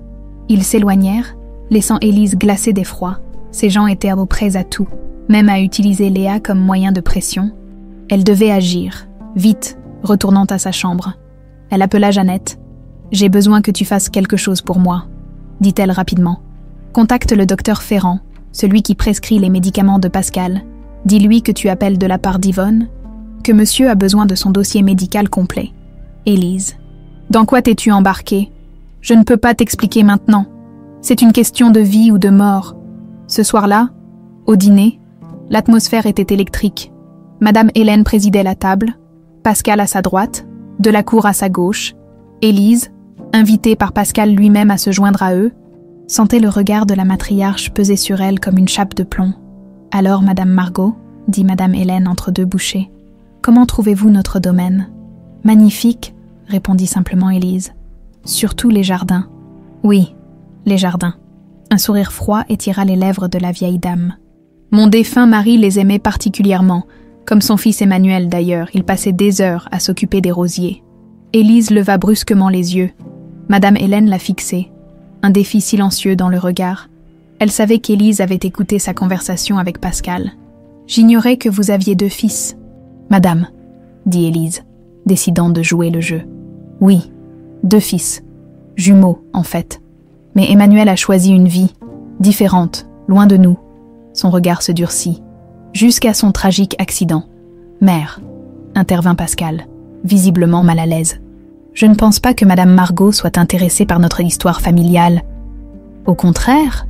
Ils s'éloignèrent, laissant Élise glacée d'effroi. Ces gens étaient prêts à tout, même à utiliser Léa comme moyen de pression. Elle devait agir, vite, retournant à sa chambre. Elle appela Jeannette. « J'ai besoin que tu fasses quelque chose pour moi, » dit-elle rapidement. « Contacte le docteur Ferrand, celui qui prescrit les médicaments de Pascal. Dis-lui que tu appelles de la part d'Yvonne, que monsieur a besoin de son dossier médical complet. » Élise. « Dans quoi t'es-tu embarquée? Je ne peux pas t'expliquer maintenant. C'est une question de vie ou de mort. » Ce soir-là, au dîner, l'atmosphère était électrique. Madame Hélène présidait la table, Pascal à sa droite, Delacour à sa gauche. Élise, invitée par Pascal lui-même à se joindre à eux, sentait le regard de la matriarche peser sur elle comme une chape de plomb. « Alors, Madame Margot, » dit Madame Hélène entre deux bouchées, « comment trouvez-vous notre domaine ?»« Magnifique, » répondit simplement Élise. « Surtout les jardins. »« Oui, les jardins. » Un sourire froid étira les lèvres de la vieille dame. « Mon défunt mari les aimait particulièrement, comme son fils Emmanuel d'ailleurs, il passait des heures à s'occuper des rosiers. » Élise leva brusquement les yeux. Madame Hélène la fixait, un défi silencieux dans le regard. Elle savait qu'Élise avait écouté sa conversation avec Pascal. « J'ignorais que vous aviez 2 fils. »« Madame, » dit Élise, décidant de jouer le jeu. « Oui, 2 fils. Jumeaux, en fait. Mais Emmanuel a choisi une vie, différente, loin de nous. » Son regard se durcit. « Jusqu'à son tragique accident. »« Mère, » intervint Pascal, visiblement mal à l'aise. « Je ne pense pas que Madame Margot soit intéressée par notre histoire familiale. »« Au contraire, »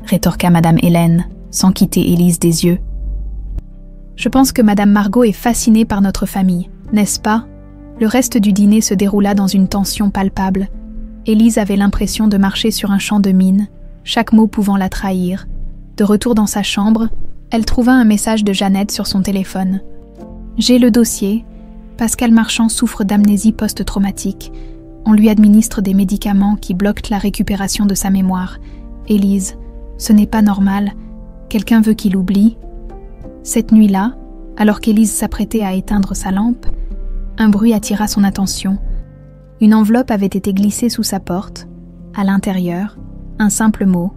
rétorqua Madame Hélène, sans quitter Élise des yeux. « Je pense que Madame Margot est fascinée par notre famille, n'est-ce pas? Le reste du dîner se déroula dans une tension palpable. Élise avait l'impression de marcher sur un champ de mine, chaque mot pouvant la trahir. De retour dans sa chambre, elle trouva un message de Jeannette sur son téléphone. « J'ai le dossier. Pascal Marchand souffre d'amnésie post-traumatique. On lui administre des médicaments qui bloquent la récupération de sa mémoire. Élise, ce n'est pas normal. Quelqu'un veut qu'il oublie. » Cette nuit-là, alors qu'Élise s'apprêtait à éteindre sa lampe, un bruit attira son attention. Une enveloppe avait été glissée sous sa porte. À l'intérieur, un simple mot,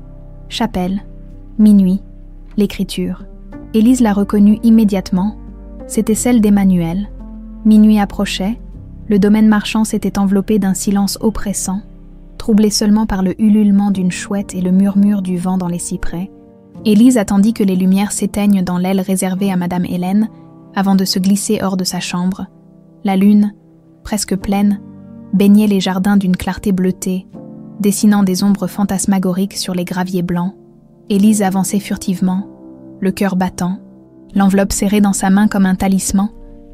chapelle, minuit, l'écriture. Élise la reconnut immédiatement. C'était celle d'Emmanuel. Minuit approchait, le domaine Marchand s'était enveloppé d'un silence oppressant, troublé seulement par le ululement d'une chouette et le murmure du vent dans les cyprès. Élise attendit que les lumières s'éteignent dans l'aile réservée à Madame Hélène avant de se glisser hors de sa chambre. La lune, presque pleine, baignait les jardins d'une clarté bleutée, dessinant des ombres fantasmagoriques sur les graviers blancs. Élise avançait furtivement, le cœur battant, l'enveloppe serrée dans sa main comme un talisman,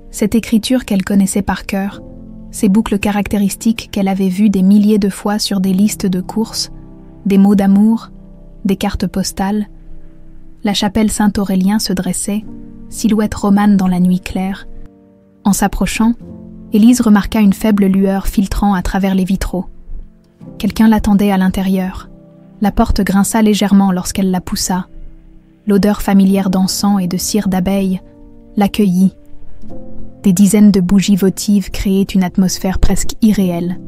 cette écriture qu'elle connaissait par cœur, ces boucles caractéristiques qu'elle avait vues des milliers de fois sur des listes de courses, des mots d'amour, des cartes postales. La chapelle Saint-Aurélien se dressait, silhouette romane dans la nuit claire. En s'approchant, Élise remarqua une faible lueur filtrant à travers les vitraux. Quelqu'un l'attendait à l'intérieur. La porte grinça légèrement lorsqu'elle la poussa. L'odeur familière d'encens et de cire d'abeille l'accueillit. Des dizaines de bougies votives créaient une atmosphère presque irréelle.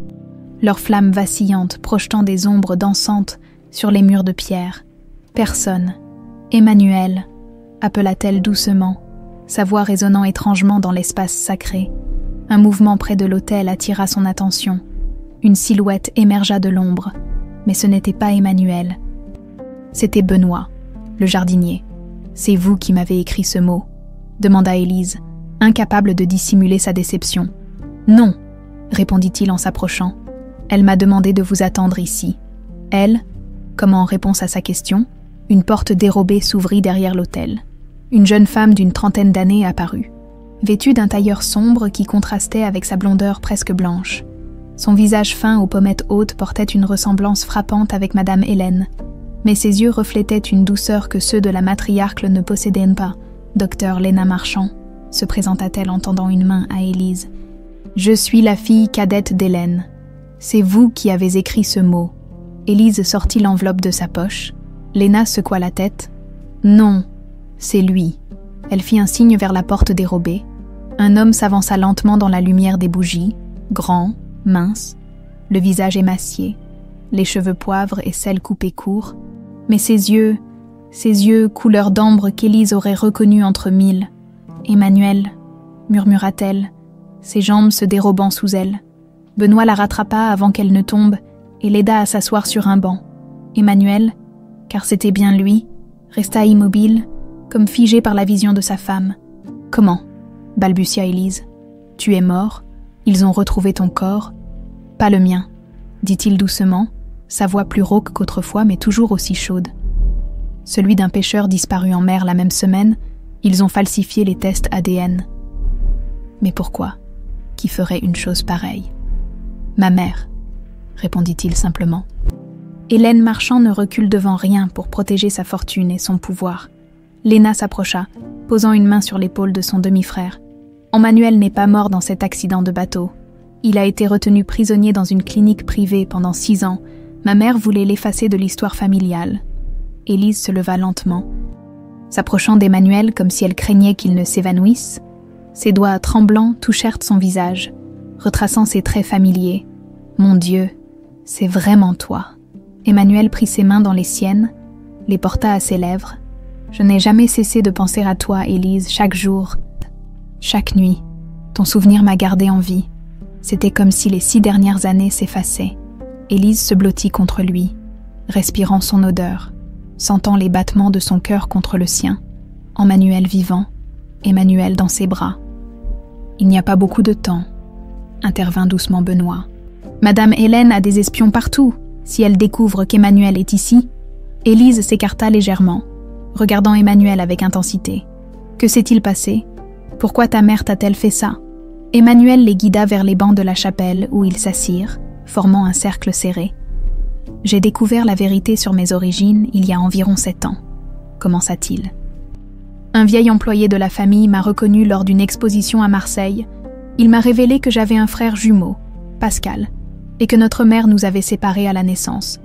Leurs flammes vacillantes projetant des ombres dansantes sur les murs de pierre. Personne. Emmanuel, appela-t-elle doucement, sa voix résonnant étrangement dans l'espace sacré. Un mouvement près de l'autel attira son attention. Une silhouette émergea de l'ombre, mais ce n'était pas Emmanuel. C'était Benoît, le jardinier. « C'est vous qui m'avez écrit ce mot ?» demanda Élise, incapable de dissimuler sa déception. « Non !» répondit-il en s'approchant. « Elle m'a demandé de vous attendre ici. » Elle, comme en réponse à sa question, une porte dérobée s'ouvrit derrière l'autel. Une jeune femme d'une trentaine d'années apparut, vêtue d'un tailleur sombre qui contrastait avec sa blondeur presque blanche. Son visage fin aux pommettes hautes portait une ressemblance frappante avec Madame Hélène, mais ses yeux reflétaient une douceur que ceux de la matriarque ne possédaient pas. « Docteur Léna Marchand », se présenta-t-elle en tendant une main à Élise. « Je suis la fille cadette d'Hélène. C'est vous qui avez écrit ce mot. » Élise sortit l'enveloppe de sa poche. Léna secoua la tête. « Non, c'est lui. » Elle fit un signe vers la porte dérobée. Un homme s'avança lentement dans la lumière des bougies, grand, mince, le visage émacié, les cheveux poivre et cils coupés courts, mais ses yeux couleur d'ambre qu'Élise aurait reconnus entre mille. « Emmanuel » murmura-t-elle, ses jambes se dérobant sous elle. Benoît la rattrapa avant qu'elle ne tombe et l'aida à s'asseoir sur un banc. Emmanuel, car c'était bien lui, resta immobile, comme figé par la vision de sa femme. « Comment ?» balbutia Élise. « Tu es mort, ils ont retrouvé ton corps. »« Pas le mien, » dit-il doucement, sa voix plus rauque qu'autrefois mais toujours aussi chaude. « Celui d'un pêcheur disparu en mer la même semaine, ils ont falsifié les tests ADN. »« Mais pourquoi ? Qui ferait une chose pareille ? » ?»« Ma mère, » répondit-il simplement. Hélène Marchand ne recule devant rien pour protéger sa fortune et son pouvoir. Léna s'approcha, posant une main sur l'épaule de son demi-frère. Emmanuel n'est pas mort dans cet accident de bateau. Il a été retenu prisonnier dans une clinique privée pendant 6 ans. Ma mère voulait l'effacer de l'histoire familiale. Élise se leva lentement, s'approchant d'Emmanuel comme si elle craignait qu'il ne s'évanouisse. Ses doigts tremblants touchèrent son visage, retraçant ses traits familiers. « Mon Dieu, c'est vraiment toi. » Emmanuel prit ses mains dans les siennes, les porta à ses lèvres. « Je n'ai jamais cessé de penser à toi, Élise, chaque jour, chaque nuit. Ton souvenir m'a gardée en vie. C'était comme si les 6 dernières années s'effaçaient. » Élise se blottit contre lui, respirant son odeur, sentant les battements de son cœur contre le sien. Emmanuel vivant, Emmanuel dans ses bras. « Il n'y a pas beaucoup de temps, » intervint doucement Benoît. « Madame Hélène a des espions partout. Si elle découvre qu'Emmanuel est ici... » Élise s'écarta légèrement, regardant Emmanuel avec intensité. Que s'est-il passé? Pourquoi ta mère t'a-t-elle fait ça? Emmanuel les guida vers les bancs de la chapelle où ils s'assirent, formant un cercle serré. J'ai découvert la vérité sur mes origines il y a environ 7 ans, commença-t-il. Un vieil employé de la famille m'a reconnu lors d'une exposition à Marseille. Il m'a révélé que j'avais un frère jumeau, Pascal, et que notre mère nous avait séparés à la naissance.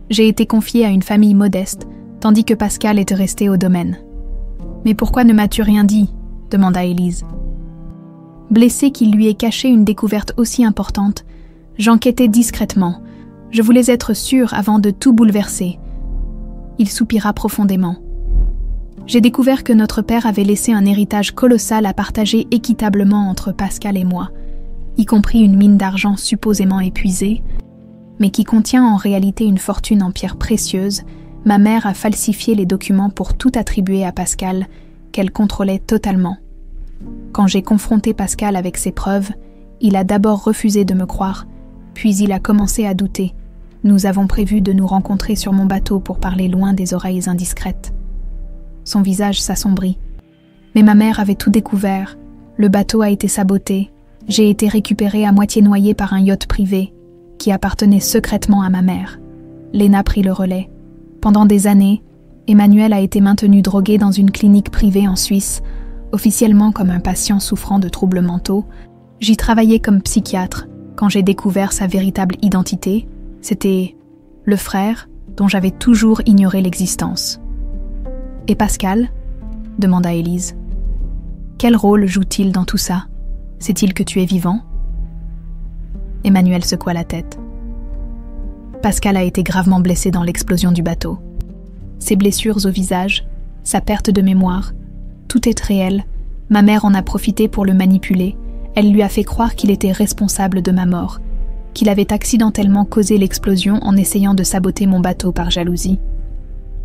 J'ai été confiée à une famille modeste, tandis que Pascal était resté au domaine. « Mais pourquoi ne m'as-tu rien dit ?» demanda Élise. Blessée qu'il lui ait caché une découverte aussi importante, j'enquêtais discrètement. Je voulais être sûre avant de tout bouleverser. Il soupira profondément. J'ai découvert que notre père avait laissé un héritage colossal à partager équitablement entre Pascal et moi, y compris une mine d'argent supposément épuisée, mais qui contient en réalité une fortune en pierres précieuses. Ma mère a falsifié les documents pour tout attribuer à Pascal, qu'elle contrôlait totalement. Quand j'ai confronté Pascal avec ses preuves, il a d'abord refusé de me croire, puis il a commencé à douter. Nous avons prévu de nous rencontrer sur mon bateau pour parler loin des oreilles indiscrètes. Son visage s'assombrit. Mais ma mère avait tout découvert. Le bateau a été saboté. J'ai été récupérée à moitié noyée par un yacht privé qui appartenait secrètement à ma mère. Léna prit le relais. Pendant des années, Emmanuel a été maintenu drogué dans une clinique privée en Suisse, officiellement comme un patient souffrant de troubles mentaux. J'y travaillais comme psychiatre. Quand j'ai découvert sa véritable identité, c'était le frère dont j'avais toujours ignoré l'existence. « Et Pascal ?» demanda Élise. « Quel rôle joue-t-il dans tout ça? Sait-il que tu es vivant ?» Emmanuel secoua la tête. Pascal a été gravement blessé dans l'explosion du bateau. Ses blessures au visage, sa perte de mémoire, tout est réel. Ma mère en a profité pour le manipuler. Elle lui a fait croire qu'il était responsable de ma mort, qu'il avait accidentellement causé l'explosion en essayant de saboter mon bateau par jalousie.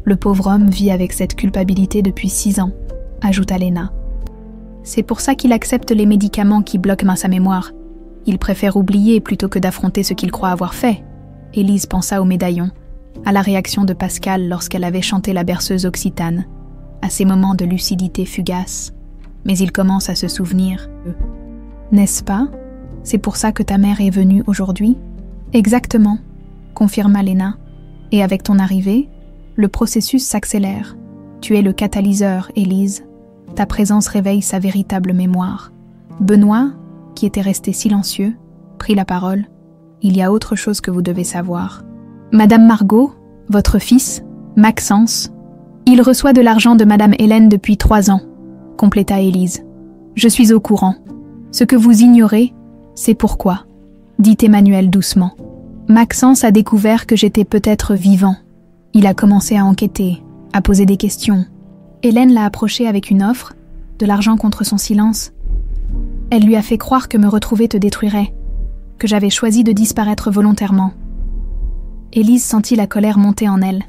Le pauvre homme vit avec cette culpabilité depuis 6 ans, ajouta Léna. C'est pour ça qu'il accepte les médicaments qui bloquent sa mémoire. Il préfère oublier plutôt que d'affronter ce qu'il croit avoir fait. Élise pensa au médaillon, à la réaction de Pascal lorsqu'elle avait chanté la berceuse occitane, à ces moments de lucidité fugace. Mais il commence à se souvenir. N'est-ce pas? C'est pour ça que ta mère est venue aujourd'hui? Exactement, confirma Léna. Et avec ton arrivée, le processus s'accélère. Tu es le catalyseur, Élise. Ta présence réveille sa véritable mémoire. Benoît, qui était resté silencieux, prit la parole. Il y a autre chose que vous devez savoir. Madame Margot, votre fils, Maxence, il reçoit de l'argent de Madame Hélène depuis 3 ans, compléta Élise. Je suis au courant. Ce que vous ignorez, c'est pourquoi, dit Emmanuel doucement. Maxence a découvert que j'étais peut-être vivant. Il a commencé à enquêter, à poser des questions. Hélène l'a approché avec une offre, de l'argent contre son silence. Elle lui a fait croire que me retrouver te détruirait, que j'avais choisi de disparaître volontairement. Élise sentit la colère monter en elle.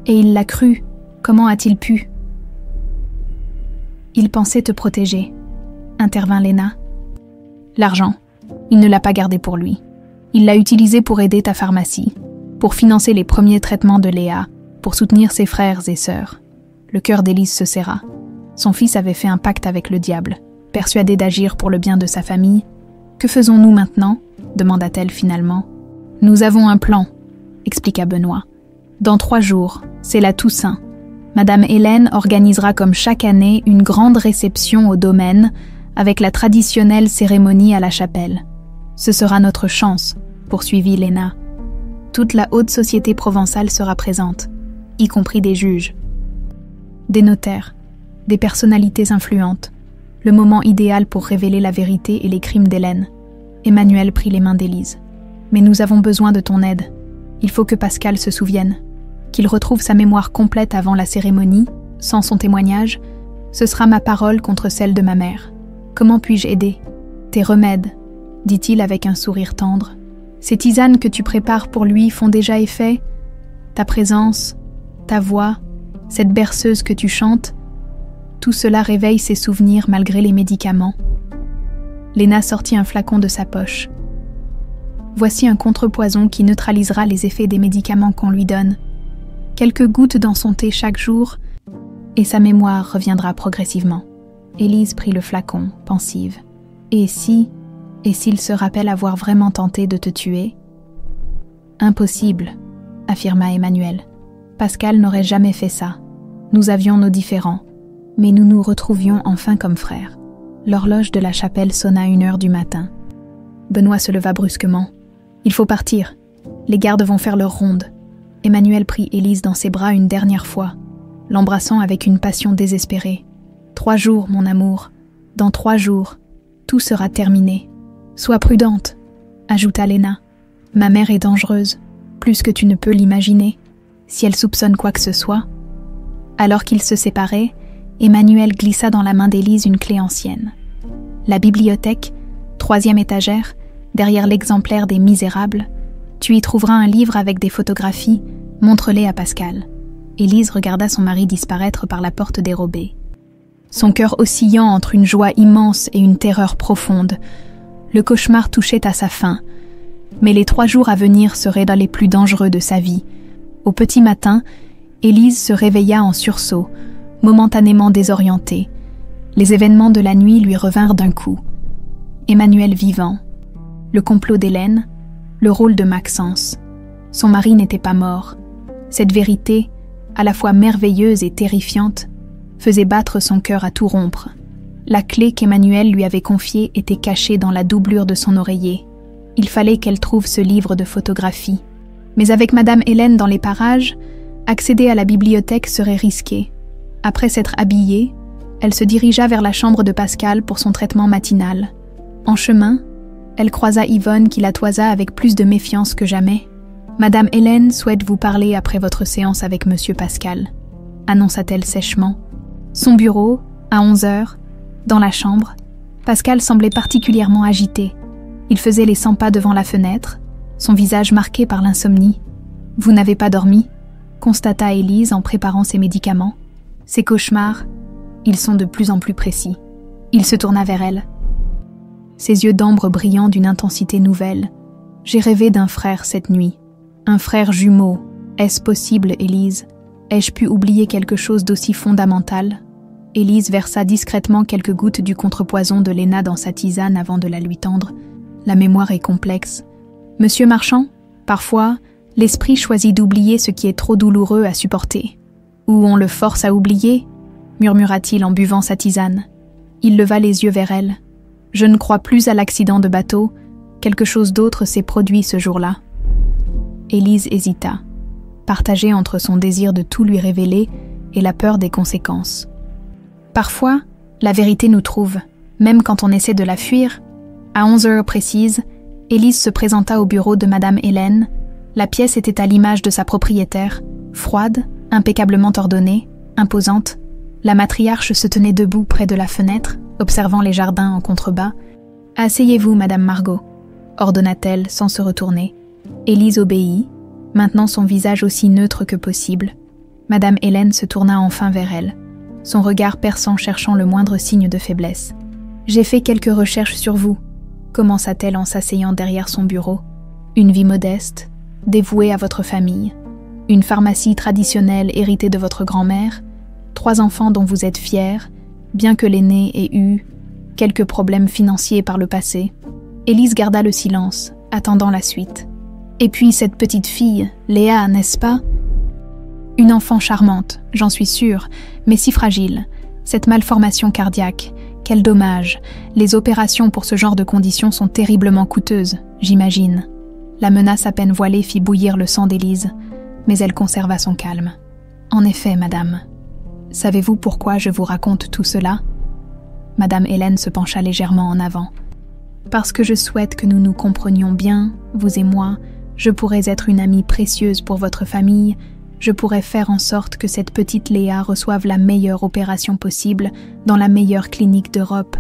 Et il l'a cru. Comment a-t-il pu? Il pensait te protéger, intervint Léna. L'argent, il ne l'a pas gardé pour lui. Il l'a utilisé pour aider ta pharmacie, pour financer les premiers traitements de Léa, pour soutenir ses frères et sœurs. Le cœur d'Élise se serra. Son fils avait fait un pacte avec le diable, persuadé d'agir pour le bien de sa famille. « Que faisons-nous maintenant ?» demanda-t-elle finalement. « Nous avons un plan, » expliqua Benoît. « Dans 3 jours, c'est la Toussaint. Madame Hélène organisera comme chaque année une grande réception au domaine avec la traditionnelle cérémonie à la chapelle. Ce sera notre chance, poursuivit Léna. Toute la haute société provençale sera présente, y compris des juges, des notaires, des personnalités influentes. Le moment idéal pour révéler la vérité et les crimes d'Hélène. Emmanuel prit les mains d'Élise. Mais nous avons besoin de ton aide. Il faut que Pascal se souvienne, qu'il retrouve sa mémoire complète avant la cérémonie, sans son témoignage. Ce sera ma parole contre celle de ma mère. Comment puis-je aider? Tes remèdes, dit-il avec un sourire tendre. Ces tisanes que tu prépares pour lui font déjà effet? Ta présence, ta voix, cette berceuse que tu chantes, tout cela réveille ses souvenirs malgré les médicaments. Léna sortit un flacon de sa poche. Voici un contrepoison qui neutralisera les effets des médicaments qu'on lui donne. Quelques gouttes dans son thé chaque jour, et sa mémoire reviendra progressivement. Élise prit le flacon, pensive. Et s'il se rappelle avoir vraiment tenté de te tuer? Impossible, affirma Emmanuel. Pascal n'aurait jamais fait ça. Nous avions nos différends, mais nous nous retrouvions enfin comme frères. L'horloge de la chapelle sonna 1h du matin. Benoît se leva brusquement. Il faut partir. Les gardes vont faire leur ronde. Emmanuel prit Élise dans ses bras une dernière fois, l'embrassant avec une passion désespérée. 3 jours, mon amour. Dans 3 jours, tout sera terminé. Sois prudente, ajouta Léna. Ma mère est dangereuse, plus que tu ne peux l'imaginer. Si elle soupçonne quoi que ce soit. Alors qu'ils se séparaient, Emmanuel glissa dans la main d'Élise une clé ancienne. La bibliothèque, 3e étagère, derrière l'exemplaire des Misérables, tu y trouveras un livre avec des photographies, montre-les à Pascal. Élise regarda son mari disparaître par la porte dérobée. Son cœur oscillant entre une joie immense et une terreur profonde. Le cauchemar touchait à sa fin, mais les 3 jours à venir seraient dans les plus dangereux de sa vie. Au petit matin, Élise se réveilla en sursaut, momentanément désorientée. Les événements de la nuit lui revinrent d'un coup. Emmanuel vivant, le complot d'Hélène, le rôle de Maxence. Son mari n'était pas mort. Cette vérité, à la fois merveilleuse et terrifiante, faisait battre son cœur à tout rompre. La clé qu'Emmanuel lui avait confiée était cachée dans la doublure de son oreiller. Il fallait qu'elle trouve ce livre de photographies. Mais avec Madame Hélène dans les parages, accéder à la bibliothèque serait risqué. Après s'être habillée, elle se dirigea vers la chambre de Pascal pour son traitement matinal. En chemin, elle croisa Yvonne qui la toisa avec plus de méfiance que jamais. « Madame Hélène souhaite vous parler après votre séance avec Monsieur Pascal », annonça-t-elle sèchement. Son bureau, à 11h, dans la chambre, Pascal semblait particulièrement agité. Il faisait les 100 pas devant la fenêtre, son visage marqué par l'insomnie. « Vous n'avez pas dormi ?» constata Élise en préparant ses médicaments. « Ces cauchemars, ils sont de plus en plus précis. » Il se tourna vers elle. Ses yeux d'ambre brillant d'une intensité nouvelle. « J'ai rêvé d'un frère cette nuit. Un frère jumeau. Est-ce possible, Élise? Ai-je pu oublier quelque chose d'aussi fondamental ?» Élise versa discrètement quelques gouttes du contrepoison de Léna dans sa tisane avant de la lui tendre. La mémoire est complexe. « Monsieur Marchand, parfois, l'esprit choisit d'oublier ce qui est trop douloureux à supporter. Ou on le force à oublier ?» murmura-t-il en buvant sa tisane. Il leva les yeux vers elle. « Je ne crois plus à l'accident de bateau. Quelque chose d'autre s'est produit ce jour-là. » Élise hésita, partagée entre son désir de tout lui révéler et la peur des conséquences. Parfois, la vérité nous trouve, même quand on essaie de la fuir. À 11h précises, Élise se présenta au bureau de Madame Hélène. La pièce était à l'image de sa propriétaire, froide, impeccablement ordonnée, imposante. La matriarche se tenait debout près de la fenêtre, observant les jardins en contrebas. « Asseyez-vous, Madame Margot », ordonna-t-elle sans se retourner. Élise obéit, maintenant son visage aussi neutre que possible. Madame Hélène se tourna enfin vers elle, son regard perçant cherchant le moindre signe de faiblesse. « J'ai fait quelques recherches sur vous », commença-t-elle en s'asseyant derrière son bureau. « Une vie modeste, dévouée à votre famille, une pharmacie traditionnelle héritée de votre grand-mère, 3 enfants dont vous êtes fiers, bien que l'aîné ait eu quelques problèmes financiers par le passé. » Élise garda le silence, attendant la suite. « Et puis cette petite fille, Léa, n'est-ce pas ? Une enfant charmante, j'en suis sûre, mais si fragile. Cette malformation cardiaque, quel dommage. Les opérations pour ce genre de conditions sont terriblement coûteuses, j'imagine. » La menace à peine voilée fit bouillir le sang d'Élise, mais elle conserva son calme. « En effet, madame. Savez-vous pourquoi je vous raconte tout cela ?» Madame Hélène se pencha légèrement en avant. « Parce que je souhaite que nous nous comprenions bien, vous et moi. Je pourrais être une amie précieuse pour votre famille. Je pourrais faire en sorte que cette petite Léa reçoive la meilleure opération possible dans la meilleure clinique d'Europe.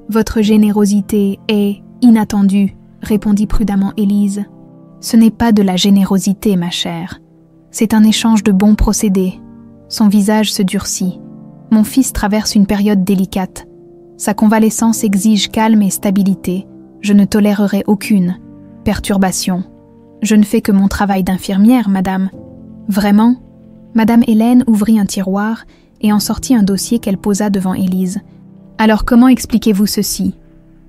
Votre générosité est inattendue, répondit prudemment Élise. Ce n'est pas de la générosité, ma chère. C'est un échange de bons procédés. Son visage se durcit. Mon fils traverse une période délicate. Sa convalescence exige calme et stabilité. Je ne tolérerai aucune perturbation. Je ne fais que mon travail d'infirmière, madame. Vraiment ? Madame Hélène ouvrit un tiroir et en sortit un dossier qu'elle posa devant Élise. « Alors comment expliquez-vous ceci ?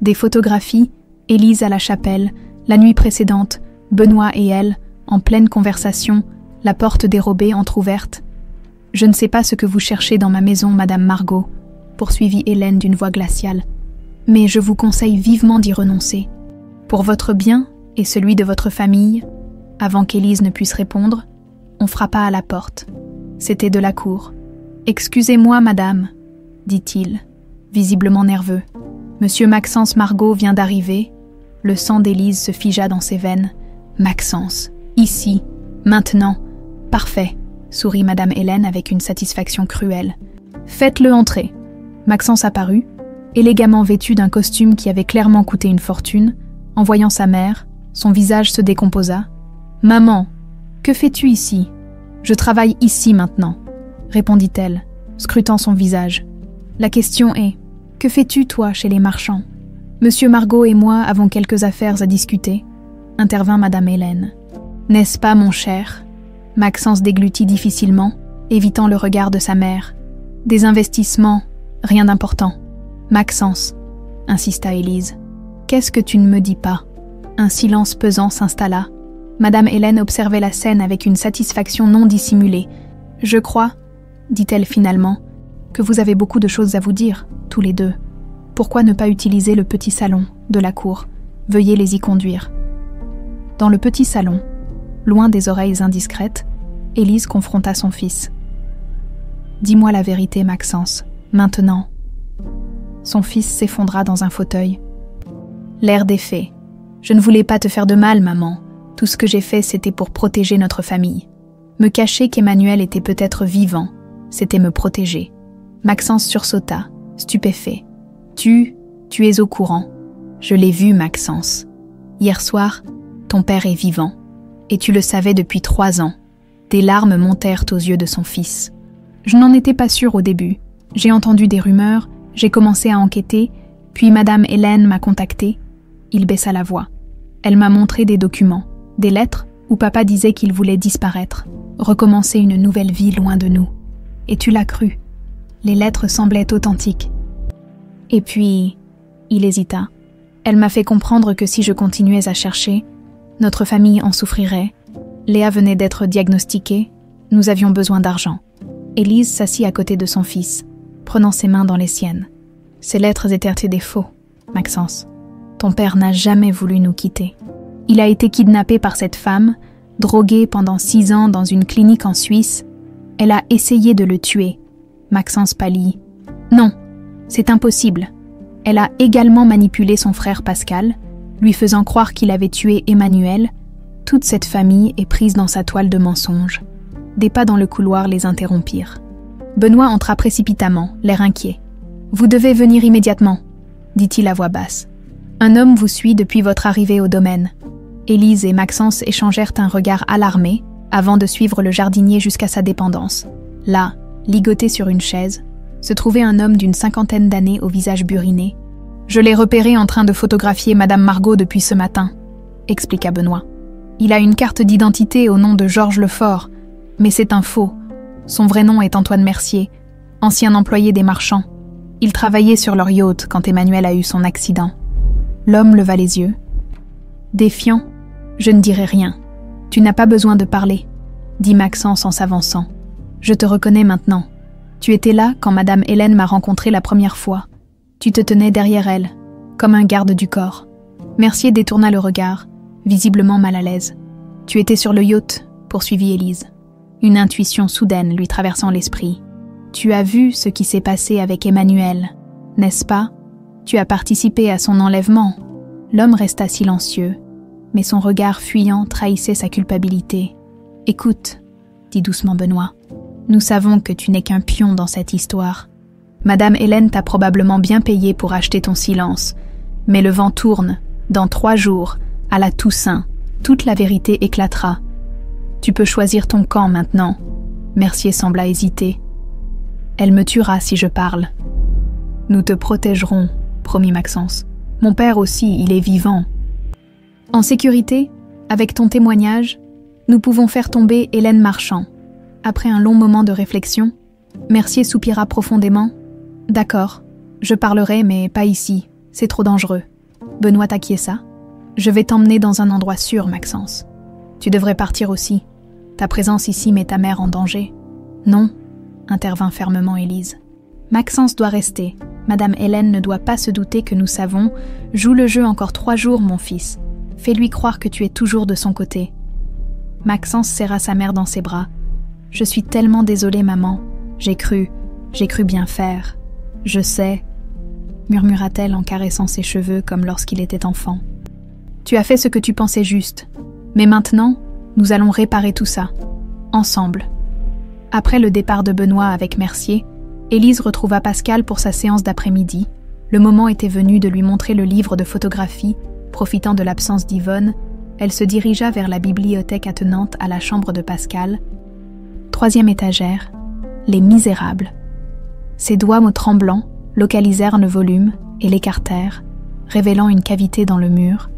Des photographies, Élise à la chapelle, la nuit précédente, Benoît et elle, en pleine conversation, la porte dérobée entr'ouverte. Je ne sais pas ce que vous cherchez dans ma maison, Madame Margot, poursuivit Hélène d'une voix glaciale, mais je vous conseille vivement d'y renoncer. Pour votre bien et celui de votre famille, avant qu'Élise ne puisse répondre, on frappa à la porte. C'était de la cour. « Excusez-moi, madame, dit-il, visiblement nerveux. Monsieur Maxence Margot vient d'arriver. » Le sang d'Élise se figea dans ses veines. « Maxence, ici, maintenant. Parfait, » sourit madame Hélène avec une satisfaction cruelle. « Faites-le entrer. » Maxence apparut, élégamment vêtu d'un costume qui avait clairement coûté une fortune. En voyant sa mère, son visage se décomposa. « Maman, que fais-tu ici ? Je travaille ici maintenant, » répondit-elle, scrutant son visage. « La question est, que fais-tu toi chez les marchands ? Monsieur Margot et moi avons quelques affaires à discuter, » intervint madame Hélène. « N'est-ce pas, mon cher ?» Maxence déglutit difficilement, évitant le regard de sa mère. « Des investissements, rien d'important. »« Maxence, » insista Élise. « Qu'est-ce que tu ne me dis pas ?» Un silence pesant s'installa. Madame Hélène observait la scène avec une satisfaction non dissimulée. « Je crois, » dit-elle finalement, « que vous avez beaucoup de choses à vous dire, tous les deux. Pourquoi ne pas utiliser le petit salon de la cour ? Veuillez les y conduire. » Dans le petit salon, loin des oreilles indiscrètes, Élise confronta son fils. « Dis-moi la vérité, Maxence, maintenant. » Son fils s'effondra dans un fauteuil. L'air défait. « Je ne voulais pas te faire de mal, maman. Tout ce que j'ai fait, c'était pour protéger notre famille. Me cacher qu'Emmanuel était peut-être vivant, c'était me protéger. » Maxence sursauta, stupéfait. « Tu es au courant. Je l'ai vu, Maxence. Hier soir, ton père est vivant. Et tu le savais depuis 3 ans. » Des larmes montèrent aux yeux de son fils. « Je n'en étais pas sûre au début. J'ai entendu des rumeurs, j'ai commencé à enquêter, puis Madame Hélène m'a contacté. » Il baissa la voix. Elle m'a montré des documents, des lettres où papa disait qu'il voulait disparaître, recommencer une nouvelle vie loin de nous. Et tu l'as cru. Les lettres semblaient authentiques. Et puis, il hésita. Elle m'a fait comprendre que si je continuais à chercher, notre famille en souffrirait. Léa venait d'être diagnostiquée, nous avions besoin d'argent. Élise s'assit à côté de son fils, prenant ses mains dans les siennes. Ces lettres étaient des faux, Maxence. Ton père n'a jamais voulu nous quitter. Il a été kidnappé par cette femme, drogué pendant 6 ans dans une clinique en Suisse. Elle a essayé de le tuer. Maxence pâlit. Non, c'est impossible. Elle a également manipulé son frère Pascal, lui faisant croire qu'il avait tué Emmanuel. Toute cette famille est prise dans sa toile de mensonges. Des pas dans le couloir les interrompirent. Benoît entra précipitamment, l'air inquiet. « Vous devez venir immédiatement, » dit-il à voix basse. « Un homme vous suit depuis votre arrivée au domaine. » Élise et Maxence échangèrent un regard alarmé avant de suivre le jardinier jusqu'à sa dépendance. Là, ligoté sur une chaise, se trouvait un homme d'une 50aine d'années au visage buriné. « Je l'ai repéré en train de photographier Madame Margot depuis ce matin, » expliqua Benoît. « Il a une carte d'identité au nom de Georges Lefort, mais c'est un faux. Son vrai nom est Antoine Mercier, ancien employé des marchands. Il travaillait sur leur yacht quand Emmanuel a eu son accident. » L'homme leva les yeux. « Défiant, je ne dirai rien. Tu n'as pas besoin de parler, » dit Maxence en s'avançant. « Je te reconnais maintenant. Tu étais là quand Madame Hélène m'a rencontré la première fois. Tu te tenais derrière elle, comme un garde du corps. » Mercier détourna le regard, visiblement mal à l'aise. « Tu étais sur le yacht, » poursuivit Élise. Une intuition soudaine lui traversant l'esprit. « Tu as vu ce qui s'est passé avec Emmanuel, n'est-ce pas ? Tu as participé à son enlèvement. » L'homme resta silencieux, mais son regard fuyant trahissait sa culpabilité. « Écoute, » dit doucement Benoît. « Nous savons que tu n'es qu'un pion dans cette histoire. Madame Hélène t'a probablement bien payé pour acheter ton silence, mais le vent tourne. Dans 3 jours, à la Toussaint, toute la vérité éclatera. Tu peux choisir ton camp maintenant. » Mercier sembla hésiter. « Elle me tuera si je parle. »« Nous te protégerons, » promit Maxence. « Mon père aussi, il est vivant. » En sécurité, avec ton témoignage, nous pouvons faire tomber Hélène Marchand. Après un long moment de réflexion, Mercier soupira profondément. « D'accord, je parlerai, mais pas ici, c'est trop dangereux. » Benoît acquiesça. « Je vais t'emmener dans un endroit sûr, Maxence. Tu devrais partir aussi. Ta présence ici met ta mère en danger. »« Non, » intervint fermement Élise. « Maxence doit rester. Madame Hélène ne doit pas se douter que nous savons. Joue le jeu encore 3 jours, mon fils. Fais-lui croire que tu es toujours de son côté. » Maxence serra sa mère dans ses bras. « Je suis tellement désolée, maman. J'ai cru bien faire. Je sais, » murmura-t-elle en caressant ses cheveux comme lorsqu'il était enfant. « Tu as fait ce que tu pensais juste. Mais maintenant, nous allons réparer tout ça. Ensemble. » Après le départ de Benoît avec Mercier, Élise retrouva Pascal pour sa séance d'après-midi. Le moment était venu de lui montrer le livre de photographie. Profitant de l'absence d'Yvonne, elle se dirigea vers la bibliothèque attenante à la chambre de Pascal. 3e étagère, Les Misérables. Ses doigts tremblants localisèrent le volume et l'écartèrent, révélant une cavité dans le mur.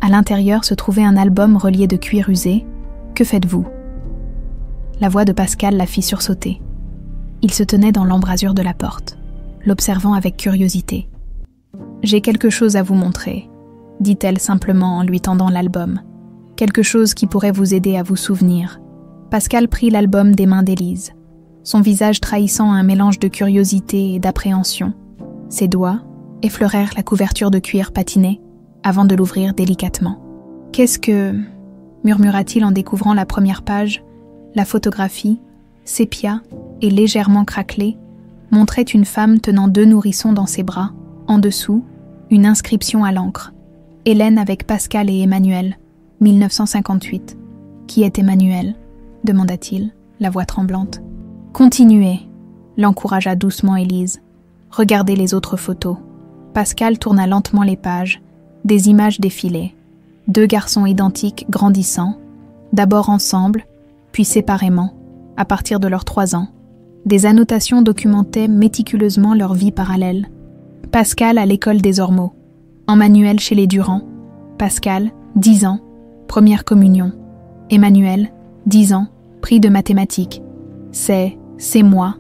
À l'intérieur se trouvait un album relié de cuir usé. « Que faites-vous » La voix de Pascal la fit sursauter. Il se tenait dans l'embrasure de la porte, l'observant avec curiosité. « J'ai quelque chose à vous montrer », dit-elle simplement en lui tendant l'album. « Quelque chose qui pourrait vous aider à vous souvenir. » Pascal prit l'album des mains d'Élise, son visage trahissant un mélange de curiosité et d'appréhension. Ses doigts effleurèrent la couverture de cuir patiné avant de l'ouvrir délicatement. « Qu'est-ce que... » murmura-t-il en découvrant la première page. La photographie, sépia et légèrement craquelée, montrait une femme tenant 2 nourrissons dans ses bras. En dessous, une inscription à l'encre. « Hélène avec Pascal et Emmanuel, 1958. » « Qui est Emmanuel ?» demanda-t-il, la voix tremblante. « Continuez » l'encouragea doucement Élise. « Regardez les autres photos. » Pascal tourna lentement les pages. Des images défilaient. 2 garçons identiques grandissant, d'abord ensemble, puis séparément, à partir de leurs 3 ans. Des annotations documentaient méticuleusement leur vie parallèle. Pascal à l'école des Ormeaux. Emmanuel chez les Durand. Pascal, 10 ans, première communion. Emmanuel, 10 ans, prix de mathématiques. C'est moi,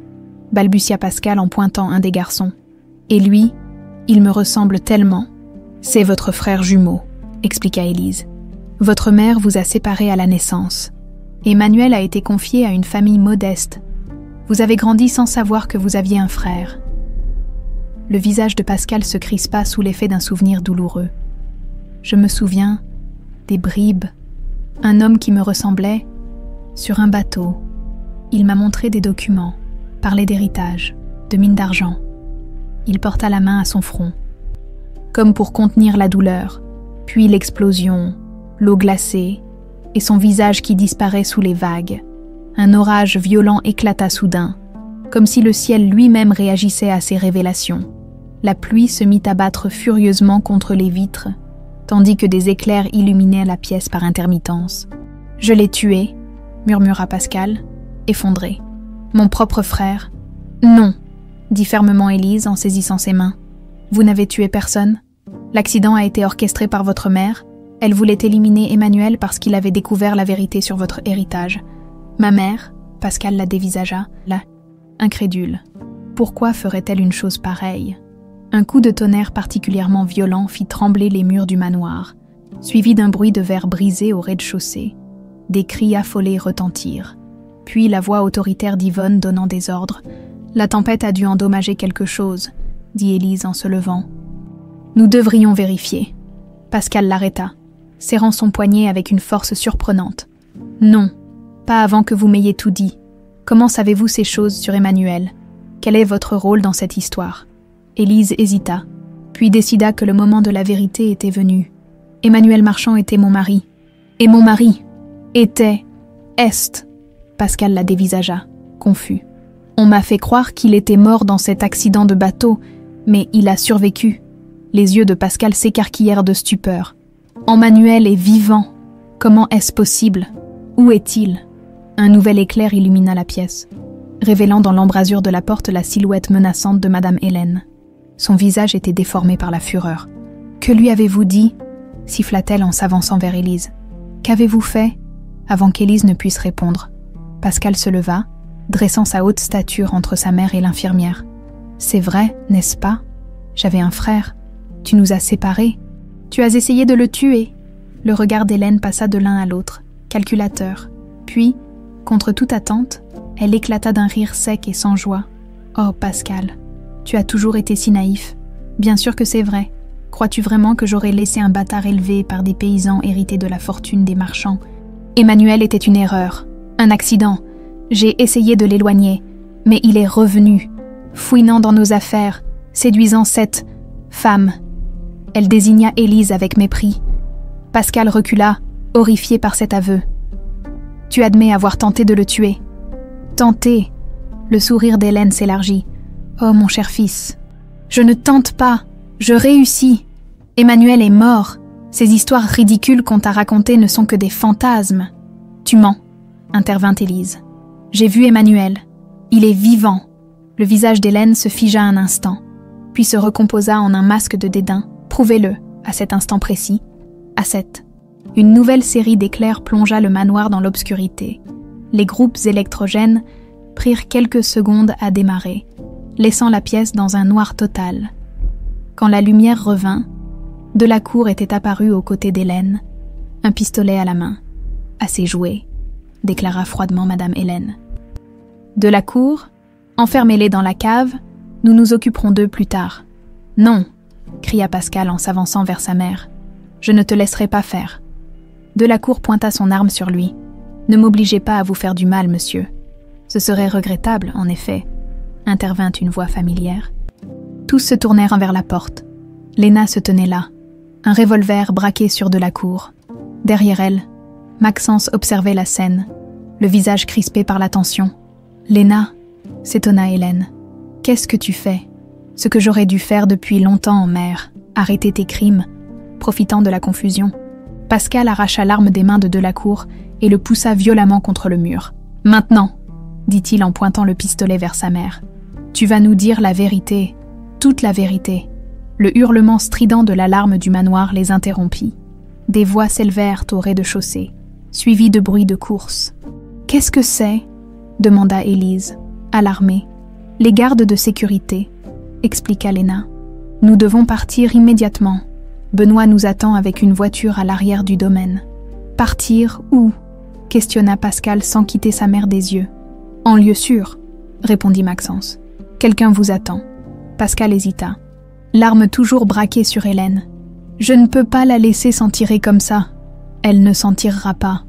balbutia Pascal en pointant un des garçons. Et lui, il me ressemble tellement. C'est votre frère jumeau, expliqua Élise. Votre mère vous a séparés à la naissance. Emmanuel a été confié à une famille modeste. Vous avez grandi sans savoir que vous aviez un frère. Le visage de Pascal se crispa sous l'effet d'un souvenir douloureux. Je me souviens des bribes. Un homme qui me ressemblait, sur un bateau. Il m'a montré des documents, parlait d'héritage, de mines d'argent. Il porta la main à son front, comme pour contenir la douleur, puis l'explosion, l'eau glacée, et son visage qui disparaît sous les vagues. Un orage violent éclata soudain, comme si le ciel lui-même réagissait à ces révélations. La pluie se mit à battre furieusement contre les vitres, tandis que des éclairs illuminaient la pièce par intermittence. « Je l'ai tué », murmura Pascal, effondré. « Mon propre frère ?»« Non », dit fermement Élise en saisissant ses mains. « Vous n'avez tué personne. L'accident a été orchestré par votre mère. Elle voulait éliminer Emmanuel parce qu'il avait découvert la vérité sur votre héritage. Ma mère, Pascal la dévisagea, là, incrédule. Pourquoi ferait-elle une chose pareille ? Un coup de tonnerre particulièrement violent fit trembler les murs du manoir, suivi d'un bruit de verre brisé au rez-de-chaussée. Des cris affolés retentirent. Puis la voix autoritaire d'Yvonne donnant des ordres. « La tempête a dû endommager quelque chose, » dit Élise en se levant. « Nous devrions vérifier. » Pascal l'arrêta, serrant son poignet avec une force surprenante. « Non, pas avant que vous m'ayez tout dit. Comment savez-vous ces choses sur Emmanuel ? Quel est votre rôle dans cette histoire ?» Élise hésita, puis décida que le moment de la vérité était venu. Emmanuel Marchand était mon mari. Et mon mari était... Est. Pascal la dévisagea, confus. On m'a fait croire qu'il était mort dans cet accident de bateau, mais il a survécu. Les yeux de Pascal s'écarquillèrent de stupeur. Emmanuel est vivant. Comment est-ce possible ? Où est-il ? Un nouvel éclair illumina la pièce, révélant dans l'embrasure de la porte la silhouette menaçante de Madame Hélène. Son visage était déformé par la fureur. « Que lui avez-vous dit ?» siffla-t-elle en s'avançant vers Élise. « Qu'avez-vous fait ?» Avant qu'Élise ne puisse répondre, Pascal se leva, dressant sa haute stature entre sa mère et l'infirmière. « C'est vrai, n'est-ce pas? J'avais un frère. Tu nous as séparés. Tu as essayé de le tuer. » Le regard d'Hélène passa de l'un à l'autre, calculateur. Puis, contre toute attente, elle éclata d'un rire sec et sans joie. « Oh, Pascal, tu as toujours été si naïf. Bien sûr que c'est vrai. Crois-tu vraiment que j'aurais laissé un bâtard élevé par des paysans hérités de la fortune des marchands? Emmanuel était une erreur, un accident. J'ai essayé de l'éloigner, mais il est revenu, fouinant dans nos affaires, séduisant cette femme. » Elle désigna Élise avec mépris. Pascal recula, horrifié par cet aveu. « Tu admets avoir tenté de le tuer. »« Tenté ?» Le sourire d'Hélène s'élargit. « Oh, mon cher fils, je ne tente pas, je réussis. Emmanuel est mort. Ces histoires ridicules qu'on t'a racontées ne sont que des fantasmes. »« Tu mens, » intervint Élise. « J'ai vu Emmanuel. Il est vivant. » Le visage d'Hélène se figea un instant, puis se recomposa en un masque de dédain. « Prouvez-le, à cet instant précis. » À 7. Une nouvelle série d'éclairs plongea le manoir dans l'obscurité. Les groupes électrogènes prirent quelques secondes à démarrer, laissant la pièce dans un noir total. Quand la lumière revint, Delacour était apparu aux côtés d'Hélène, un pistolet à la main. « Assez joué », déclara froidement Madame Hélène. « Delacour, enfermez-les dans la cave, nous nous occuperons d'eux plus tard. »« Non !» cria Pascal en s'avançant vers sa mère. « Je ne te laisserai pas faire. » Delacour pointa son arme sur lui. « Ne m'obligez pas à vous faire du mal, monsieur. Ce serait regrettable, en effet, » intervint une voix familière. Tous se tournèrent vers la porte. Léna se tenait là, un revolver braqué sur Delacour. Derrière elle, Maxence observait la scène, le visage crispé par la tension. « Léna » s'étonna Hélène. « Qu'est-ce que tu fais ? Ce que j'aurais dû faire depuis longtemps, mère. Arrêter tes crimes. » Profitant de la confusion, Pascal arracha l'arme des mains de Delacour et le poussa violemment contre le mur. « Maintenant !» dit-il en pointant le pistolet vers sa mère. « Tu vas nous dire la vérité, toute la vérité. » Le hurlement strident de l'alarme du manoir les interrompit. Des voix s'élevèrent au rez-de-chaussée, suivies de bruits de course. « Qu'est-ce que c'est ?» demanda Élise, alarmée. « Les gardes de sécurité, » expliqua Léna. « Nous devons partir immédiatement. Benoît nous attend avec une voiture à l'arrière du domaine. »« Partir où ?» questionna Pascal sans quitter sa mère des yeux. « En lieu sûr, » répondit Maxence. « Quelqu'un vous attend. » Pascal hésita, l'arme toujours braquée sur Hélène. « Je ne peux pas la laisser s'en tirer comme ça. »« Elle ne s'en tirera pas, »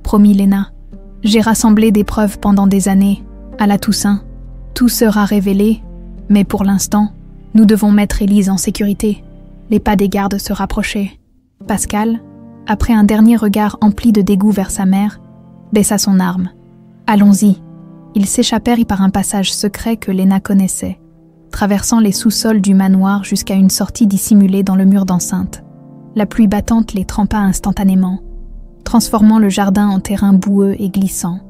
promit Léna. « J'ai rassemblé des preuves pendant des années. À la Toussaint, tout sera révélé, mais pour l'instant, nous devons mettre Élise en sécurité. » Les pas des gardes se rapprochaient. Pascal, après un dernier regard empli de dégoût vers sa mère, baissa son arme. « Allons-y. » Ils s'échappèrent par un passage secret que Léna connaissait, traversant les sous-sols du manoir jusqu'à une sortie dissimulée dans le mur d'enceinte. La pluie battante les trempa instantanément, transformant le jardin en terrain boueux et glissant.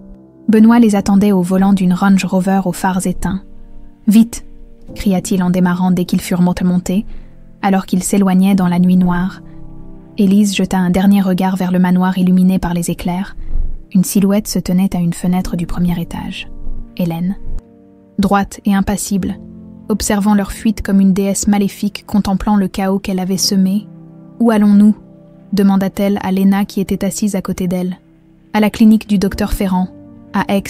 Benoît les attendait au volant d'une Range Rover aux phares éteints. « Vite !» cria-t-il en démarrant dès qu'ils furent montés, alors qu'ils s'éloignaient dans la nuit noire. Élise jeta un dernier regard vers le manoir illuminé par les éclairs. Une silhouette se tenait à une fenêtre du premier étage. Hélène, droite et impassible, observant leur fuite comme une déesse maléfique contemplant le chaos qu'elle avait semé. « Où allons-nous » demanda-t-elle à Léna qui était assise à côté d'elle. « À la clinique du docteur Ferrand, à Aix.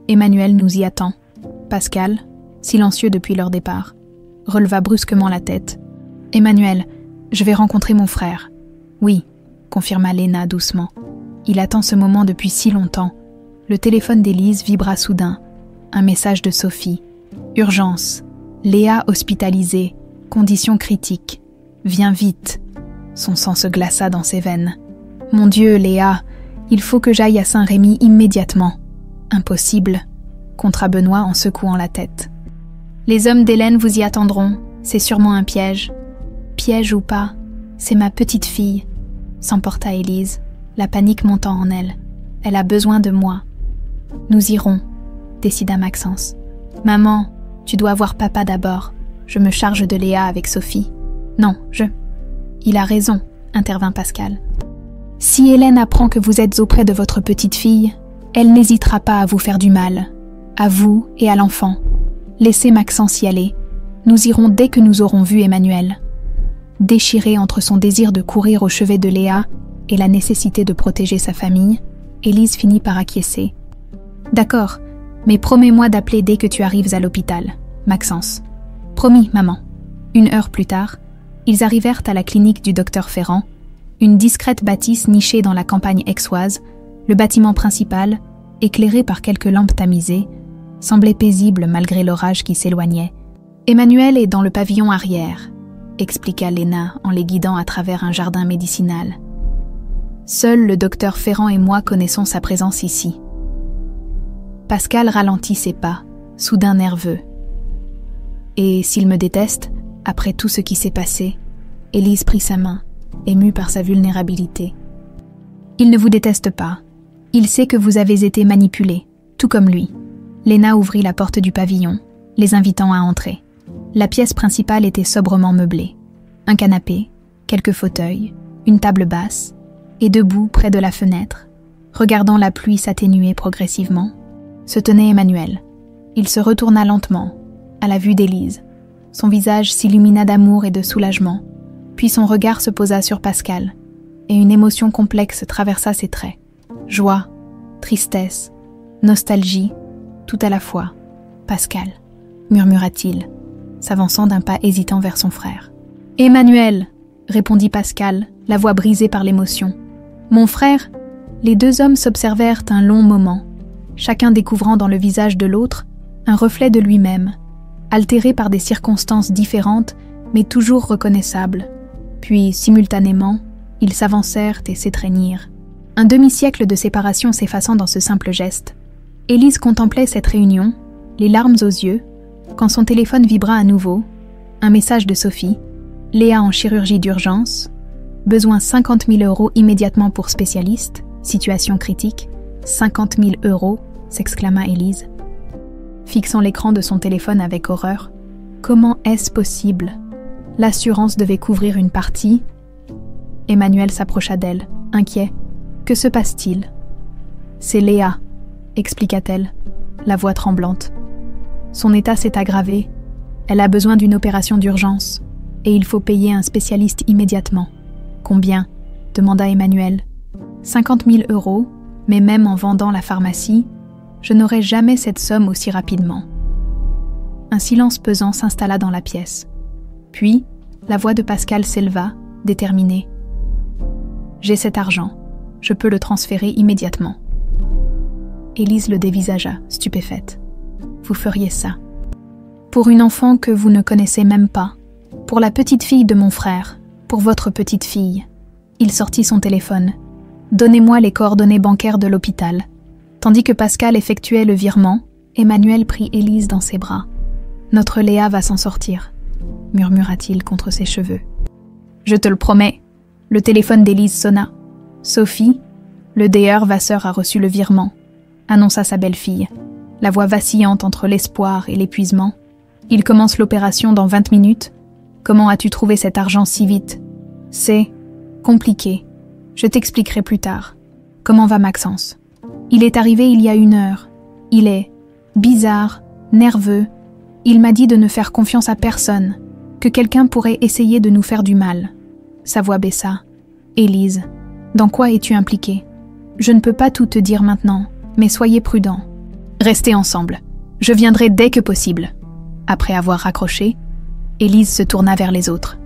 Emmanuel nous y attend. » Pascal, silencieux depuis leur départ, releva brusquement la tête. « Emmanuel, je vais rencontrer mon frère. »« Oui, » confirma Léna doucement. « Il attend ce moment depuis si longtemps. » Le téléphone d'Élise vibra soudain. Un message de Sophie. « Urgence. Léa hospitalisée. Condition critique. Viens vite. » Son sang se glaça dans ses veines. « Mon Dieu, Léa, il faut que j'aille à Saint-Rémy immédiatement. »« Impossible. » contra Benoît en secouant la tête. « Les hommes d'Hélène vous y attendront. C'est sûrement un piège. »« Piège ou pas, c'est ma petite fille. » s'emporta Élise, la panique montant en elle. « Elle a besoin de moi. »« Nous irons, » décida Maxence. « Maman, tu dois voir papa d'abord. Je me charge de Léa avec Sophie. »« Non, je... » « Il a raison, » intervint Pascal. « Si Hélène apprend que vous êtes auprès de votre petite fille, elle n'hésitera pas à vous faire du mal. À vous et à l'enfant. Laissez Maxence y aller. Nous irons dès que nous aurons vu Emmanuel. » Déchirée entre son désir de courir au chevet de Léa et la nécessité de protéger sa famille, Élise finit par acquiescer. « D'accord, mais promets-moi d'appeler dès que tu arrives à l'hôpital, Maxence. »« Promis, maman. » 1 heure plus tard, ils arrivèrent à la clinique du docteur Ferrand, une discrète bâtisse nichée dans la campagne aixoise. Le bâtiment principal, éclairé par quelques lampes tamisées, semblait paisible malgré l'orage qui s'éloignait. « Emmanuel est dans le pavillon arrière », expliqua Léna en les guidant à travers un jardin médicinal. « Seul le docteur Ferrand et moi connaissons sa présence ici. » Pascal ralentit ses pas, soudain nerveux. « Et s'il me déteste, après tout ce qui s'est passé ?» Élise prit sa main, émue par sa vulnérabilité. « Il ne vous déteste pas. Il sait que vous avez été manipulé, tout comme lui. » Léna ouvrit la porte du pavillon, les invitant à entrer. La pièce principale était sobrement meublée. Un canapé, quelques fauteuils, une table basse, et debout près de la fenêtre, regardant la pluie s'atténuer progressivement, se tenait Emmanuel. Il se retourna lentement, à la vue d'Élise. Son visage s'illumina d'amour et de soulagement, puis son regard se posa sur Pascal, et une émotion complexe traversa ses traits. Joie, tristesse, nostalgie, tout à la fois. « Pascal », murmura-t-il, s'avançant d'un pas hésitant vers son frère. « Emmanuel !» répondit Pascal, la voix brisée par l'émotion. « Mon frère ?» Les deux hommes s'observèrent un long moment, chacun découvrant dans le visage de l'autre un reflet de lui-même, altéré par des circonstances différentes mais toujours reconnaissables. Puis, simultanément, ils s'avancèrent et s'étreignirent. Un demi-siècle de séparation s'effaçant dans ce simple geste. Élise contemplait cette réunion, les larmes aux yeux, quand son téléphone vibra à nouveau. Un message de Sophie. Léa en chirurgie d'urgence. Besoin 50 000 € immédiatement pour spécialiste. Situation critique. 50 000 €, s'exclama Élise, fixant l'écran de son téléphone avec horreur. Comment est-ce possible? L'assurance devait couvrir une partie. Emmanuel s'approcha d'elle, inquiet. Que se passe-t-il? C'est Léa, expliqua-t-elle, la voix tremblante. Son état s'est aggravé. Elle a besoin d'une opération d'urgence, et il faut payer un spécialiste immédiatement. Combien? Demanda Emmanuel. 50 000 €, mais même en vendant la pharmacie, je n'aurais jamais cette somme aussi rapidement. Un silence pesant s'installa dans la pièce. Puis, la voix de Pascal s'éleva, déterminée. J'ai cet argent, je peux le transférer immédiatement. Élise le dévisagea, stupéfaite. Vous feriez ça? Pour une enfant que vous ne connaissez même pas, pour la petite fille de mon frère, pour votre petite fille. Il sortit son téléphone. Donnez-moi les coordonnées bancaires de l'hôpital. Tandis que Pascal effectuait le virement, Emmanuel prit Élise dans ses bras. Notre Léa va s'en sortir, murmura-t-il contre ses cheveux. Je te le promets. Le téléphone d'Élise sonna. Sophie, le DR Vasseur a reçu le virement, annonça sa belle-fille, la voix vacillante entre l'espoir et l'épuisement. Il commence l'opération dans 20 minutes. Comment as-tu trouvé cet argent si vite? C'est compliqué. Je t'expliquerai plus tard. Comment va Maxence? Il est arrivé il y a 1 heure. Il est bizarre, nerveux. Il m'a dit de ne faire confiance à personne, que quelqu'un pourrait essayer de nous faire du mal. Sa voix baissa. Élise, dans quoi es-tu impliquée? Je ne peux pas tout te dire maintenant, mais soyez prudents. Restez ensemble. Je viendrai dès que possible. Après avoir raccroché, Élise se tourna vers les autres.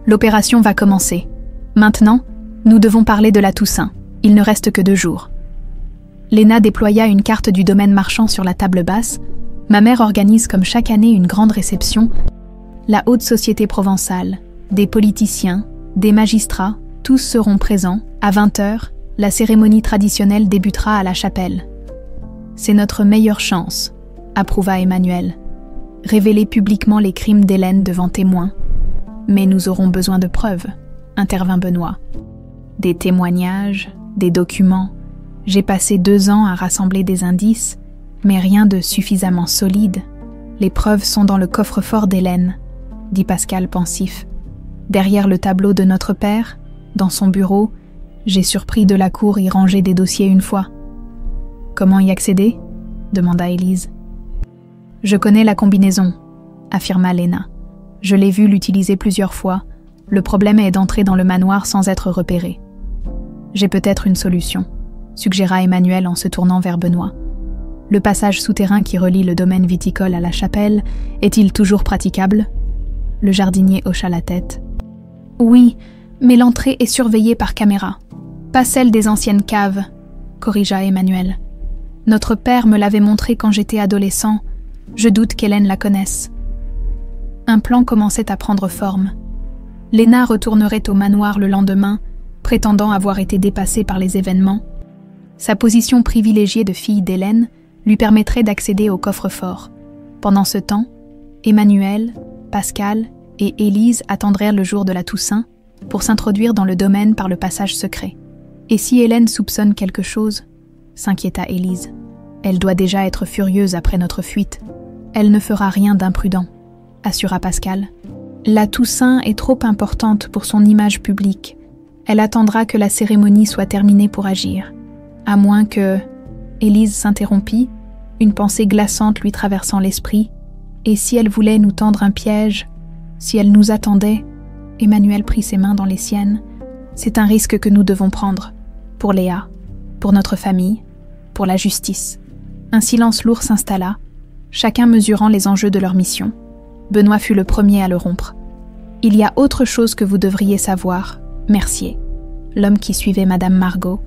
L'opération va commencer. Maintenant, nous devons parler de la Toussaint. Il ne reste que 2 jours. Léna déploya une carte du domaine marchand sur la table basse. Ma mère organise comme chaque année une grande réception. La haute société provençale, des politiciens, des magistrats, tous seront présents. À 20 h, la cérémonie traditionnelle débutera à la chapelle. C'est notre meilleure chance, approuva Emmanuel. Révéler publiquement les crimes d'Hélène devant témoins. Mais nous aurons besoin de preuves, intervint Benoît. Des témoignages, des documents. J'ai passé 2 ans à rassembler des indices, mais rien de suffisamment solide. Les preuves sont dans le coffre-fort d'Hélène, dit Pascal pensif. Derrière le tableau de notre père, dans son bureau, j'ai surpris de la cour y ranger des dossiers une fois. Comment y accéder? Demanda Élise. Je connais la combinaison, affirma Lena. Je l'ai vue l'utiliser plusieurs fois. Le problème est d'entrer dans le manoir sans être repéré. J'ai peut-être une solution, suggéra Emmanuel en se tournant vers Benoît. Le passage souterrain qui relie le domaine viticole à la chapelle est-il toujours praticable? Le jardinier hocha la tête. Oui, mais l'entrée est surveillée par caméra. Pas celle des anciennes caves, corrigea Emmanuel. Notre père me l'avait montrée quand j'étais adolescent. Je doute qu'Hélène la connaisse. Un plan commençait à prendre forme. Lena retournerait au manoir le lendemain, prétendant avoir été dépassée par les événements. Sa position privilégiée de fille d'Hélène lui permettrait d'accéder au coffre-fort. Pendant ce temps, Emmanuel, Pascal et Élise attendraient le jour de la Toussaint pour s'introduire dans le domaine par le passage secret. Et si Hélène soupçonne quelque chose, s'inquiéta Élise. Elle doit déjà être furieuse après notre fuite. Elle ne fera rien d'imprudent, assura Pascal. La Toussaint est trop importante pour son image publique. Elle attendra que la cérémonie soit terminée pour agir. À moins que... Élise s'interrompit, une pensée glaçante lui traversant l'esprit. Et si elle voulait nous tendre un piège, si elle nous attendait, Emmanuel prit ses mains dans les siennes. C'est un risque que nous devons prendre. Pour Léa, pour notre famille, pour la justice. Un silence lourd s'installa, chacun mesurant les enjeux de leur mission. Benoît fut le premier à le rompre. Il y a autre chose que vous devriez savoir, Mercier. L'homme qui suivait Madame Margot,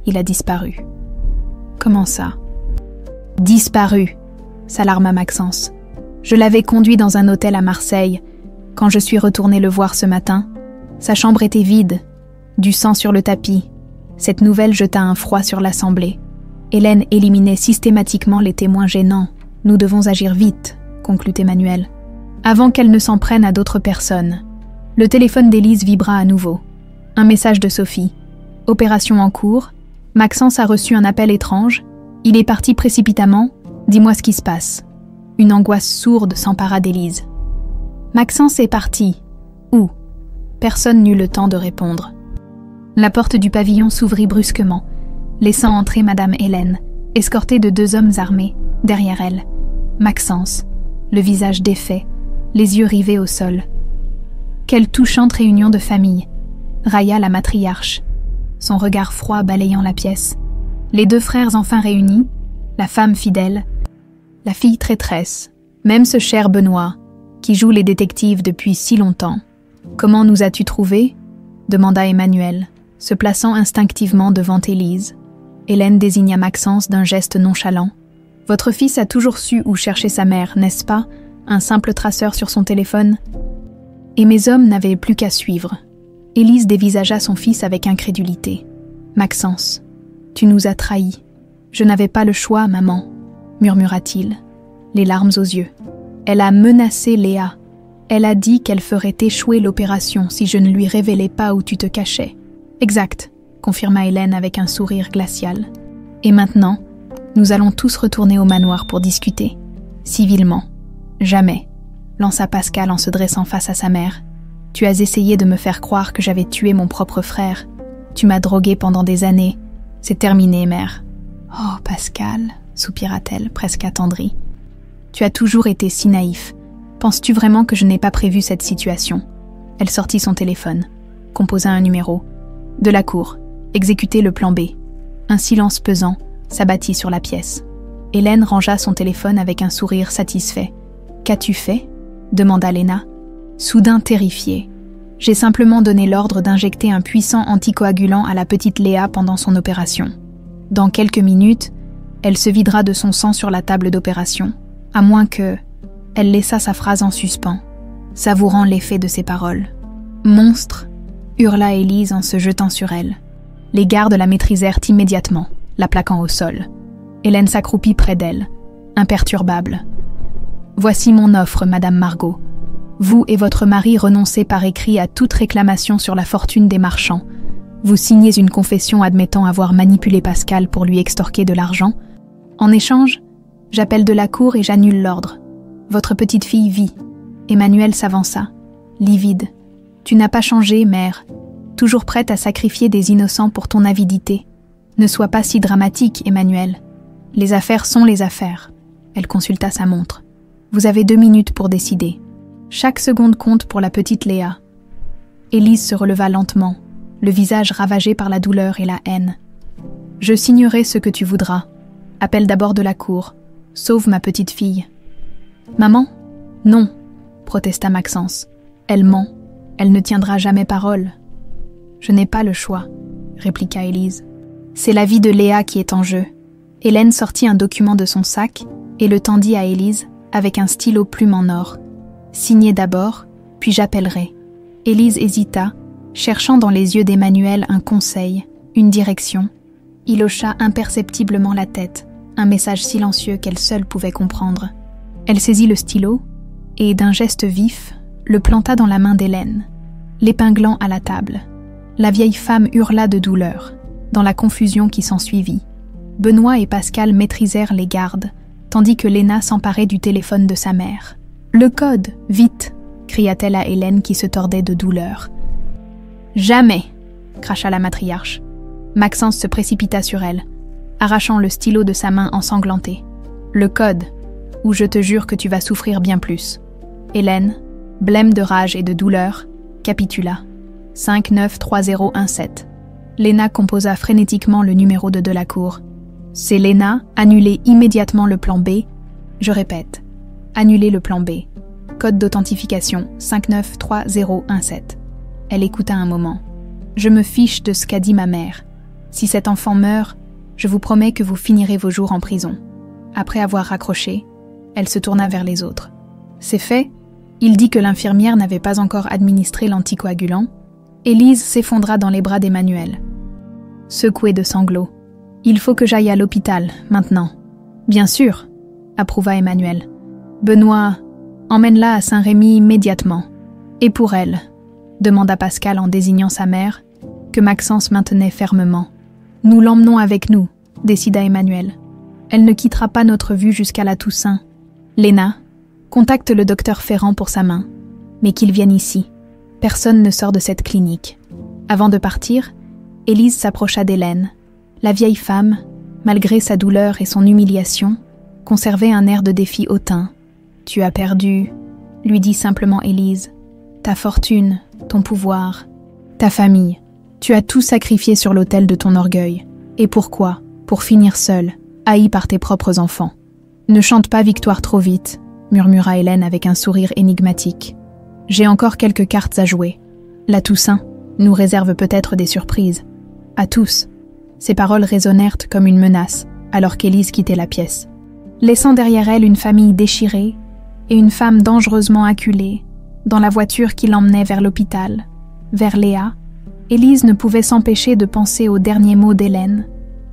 il a disparu. Comment ça? Disparu, s'alarma Maxence. Je l'avais conduit dans un hôtel à Marseille. Quand je suis retournée le voir ce matin, sa chambre était vide, du sang sur le tapis. Cette nouvelle jeta un froid sur l'assemblée. Hélène éliminait systématiquement les témoins gênants. Nous devons agir vite, conclut Emmanuel. Avant qu'elle ne s'en prenne à d'autres personnes. Le téléphone d'Élise vibra à nouveau. Un message de Sophie. Opération en cours. Maxence a reçu un appel étrange. Il est parti précipitamment. Dis-moi ce qui se passe. Une angoisse sourde s'empara d'Élise. Maxence est parti. Où? Personne n'eut le temps de répondre. La porte du pavillon s'ouvrit brusquement, laissant entrer Madame Hélène, escortée de 2 hommes armés, derrière elle. Maxence, le visage défait, les yeux rivés au sol. Quelle touchante réunion de famille, railla la matriarche, son regard froid balayant la pièce. Les 2 frères enfin réunis, la femme fidèle, la fille traîtresse, même ce cher Benoît, qui joue les détectives depuis si longtemps. Comment nous as-tu trouvés? Demanda Emmanuel, se plaçant instinctivement devant Élise. Hélène désigna Maxence d'un geste nonchalant. Votre fils a toujours su où chercher sa mère, n'est-ce pas? Un simple traceur sur son téléphone. Et mes hommes n'avaient plus qu'à suivre. Élise dévisagea son fils avec incrédulité. Maxence, tu nous as trahis. Je n'avais pas le choix, maman, murmura-t-il, les larmes aux yeux. Elle a menacé Léa. Elle a dit qu'elle ferait échouer l'opération si je ne lui révélais pas où tu te cachais. Exact, confirma Hélène avec un sourire glacial. Et maintenant, nous allons tous retourner au manoir pour discuter. Civilement. Jamais, lança Pascal en se dressant face à sa mère. Tu as essayé de me faire croire que j'avais tué mon propre frère. Tu m'as drogué pendant des années. C'est terminé, mère. Oh, Pascal, soupira-t-elle, presque attendrie. Tu as toujours été si naïf. Penses-tu vraiment que je n'ai pas prévu cette situation? Elle sortit son téléphone, composa un numéro. De la cour, exécuter le plan B. Un silence pesant s'abattit sur la pièce. Hélène rangea son téléphone avec un sourire satisfait. Qu'as-tu fait? Demanda Léna. Soudain terrifiée. J'ai simplement donné l'ordre d'injecter un puissant anticoagulant à la petite Léa pendant son opération. Dans quelques minutes, elle se videra de son sang sur la table d'opération, à moins que... Elle laissa sa phrase en suspens, savourant l'effet de ses paroles. « Monstre !» hurla Élise en se jetant sur elle. Les gardes la maîtrisèrent immédiatement, la plaquant au sol. Hélène s'accroupit près d'elle, imperturbable. « Voici mon offre, Madame Margot. Vous et votre mari renoncez par écrit à toute réclamation sur la fortune des marchands. Vous signez une confession admettant avoir manipulé Pascal pour lui extorquer de l'argent. En échange, j'appelle de la cour et j'annule l'ordre. Votre petite fille vit. » Emmanuel s'avança, livide. « Tu n'as pas changé, mère. Toujours prête à sacrifier des innocents pour ton avidité. Ne sois pas si dramatique, Emmanuel. Les affaires sont les affaires. » Elle consulta sa montre. Vous avez 2 minutes pour décider. Chaque seconde compte pour la petite Léa. » Élise se releva lentement, le visage ravagé par la douleur et la haine. « Je signerai ce que tu voudras. Appelle d'abord de la cour. Sauve ma petite fille. »« Maman ? Non, » protesta Maxence. « Elle ment. Elle ne tiendra jamais parole. »« Je n'ai pas le choix, » répliqua Élise. « C'est la vie de Léa qui est en jeu. » Hélène sortit un document de son sac et le tendit à Élise avec un stylo plume en or. « Signez d'abord, puis j'appellerai. » Élise hésita, cherchant dans les yeux d'Emmanuel un conseil, une direction. Il hocha imperceptiblement la tête, un message silencieux qu'elle seule pouvait comprendre. Elle saisit le stylo et, d'un geste vif, le planta dans la main d'Hélène, l'épinglant à la table. La vieille femme hurla de douleur, dans la confusion qui s'ensuivit. Benoît et Pascal maîtrisèrent les gardes, tandis que Léna s'emparait du téléphone de sa mère. « Le code, vite !» cria-t-elle à Hélène qui se tordait de douleur. « Jamais !» cracha la matriarche. Maxence se précipita sur elle, arrachant le stylo de sa main ensanglantée. « Le code, ou je te jure que tu vas souffrir bien plus. » Hélène, blême de rage et de douleur, capitula. 593017. Léna composa frénétiquement le numéro de Delacour. « C'est Léna, annulez immédiatement le plan B. Je répète, annulez le plan B. Code d'authentification 593017. » Elle écouta un moment. « Je me fiche de ce qu'a dit ma mère. Si cet enfant meurt, je vous promets que vous finirez vos jours en prison. » Après avoir raccroché, elle se tourna vers les autres. « C'est fait. Il dit que l'infirmière n'avait pas encore administré l'anticoagulant. » Élise s'effondra dans les bras d'Emmanuel. Secouée de sanglots. « Il faut que j'aille à l'hôpital, maintenant. »« Bien sûr, » approuva Emmanuel. « Benoît, emmène-la à Saint-Rémy immédiatement. »« Et pour elle ?» demanda Pascal en désignant sa mère, que Maxence maintenait fermement. « Nous l'emmenons avec nous, » décida Emmanuel. « Elle ne quittera pas notre vue jusqu'à la Toussaint. Léna, contacte le docteur Ferrand pour sa main, mais qu'il vienne ici. Personne ne sort de cette clinique. » Avant de partir, Élise s'approcha d'Hélène. La vieille femme, malgré sa douleur et son humiliation, conservait un air de défi hautain. « Tu as perdu, » lui dit simplement Élise. « Ta fortune, ton pouvoir, ta famille. Tu as tout sacrifié sur l'autel de ton orgueil. Et pourquoi ? Pour finir seule, haïe par tes propres enfants. »« Ne chante pas victoire trop vite, » murmura Hélène avec un sourire énigmatique. « J'ai encore quelques cartes à jouer. La Toussaint nous réserve peut-être des surprises. À tous. » Ces paroles résonnèrent comme une menace, alors qu'Élise quittait la pièce. Laissant derrière elle une famille déchirée et une femme dangereusement acculée, dans la voiture qui l'emmenait vers l'hôpital, vers Léa, Élise ne pouvait s'empêcher de penser aux derniers mots d'Hélène.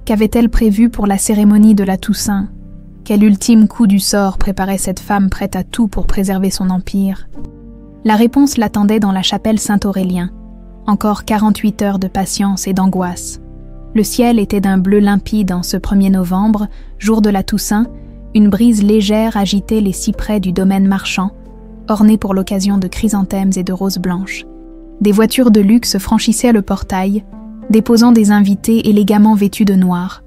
Qu'avait-elle prévu pour la cérémonie de la Toussaint ? Quel ultime coup du sort préparait cette femme prête à tout pour préserver son empire ? La réponse l'attendait dans la chapelle Saint-Aurélien. Encore 48 heures de patience et d'angoisse. Le ciel était d'un bleu limpide en ce 1er novembre, jour de la Toussaint. Une brise légère agitait les cyprès du domaine marchand, ornés pour l'occasion de chrysanthèmes et de roses blanches. Des voitures de luxe franchissaient le portail, déposant des invités élégamment vêtus de noir.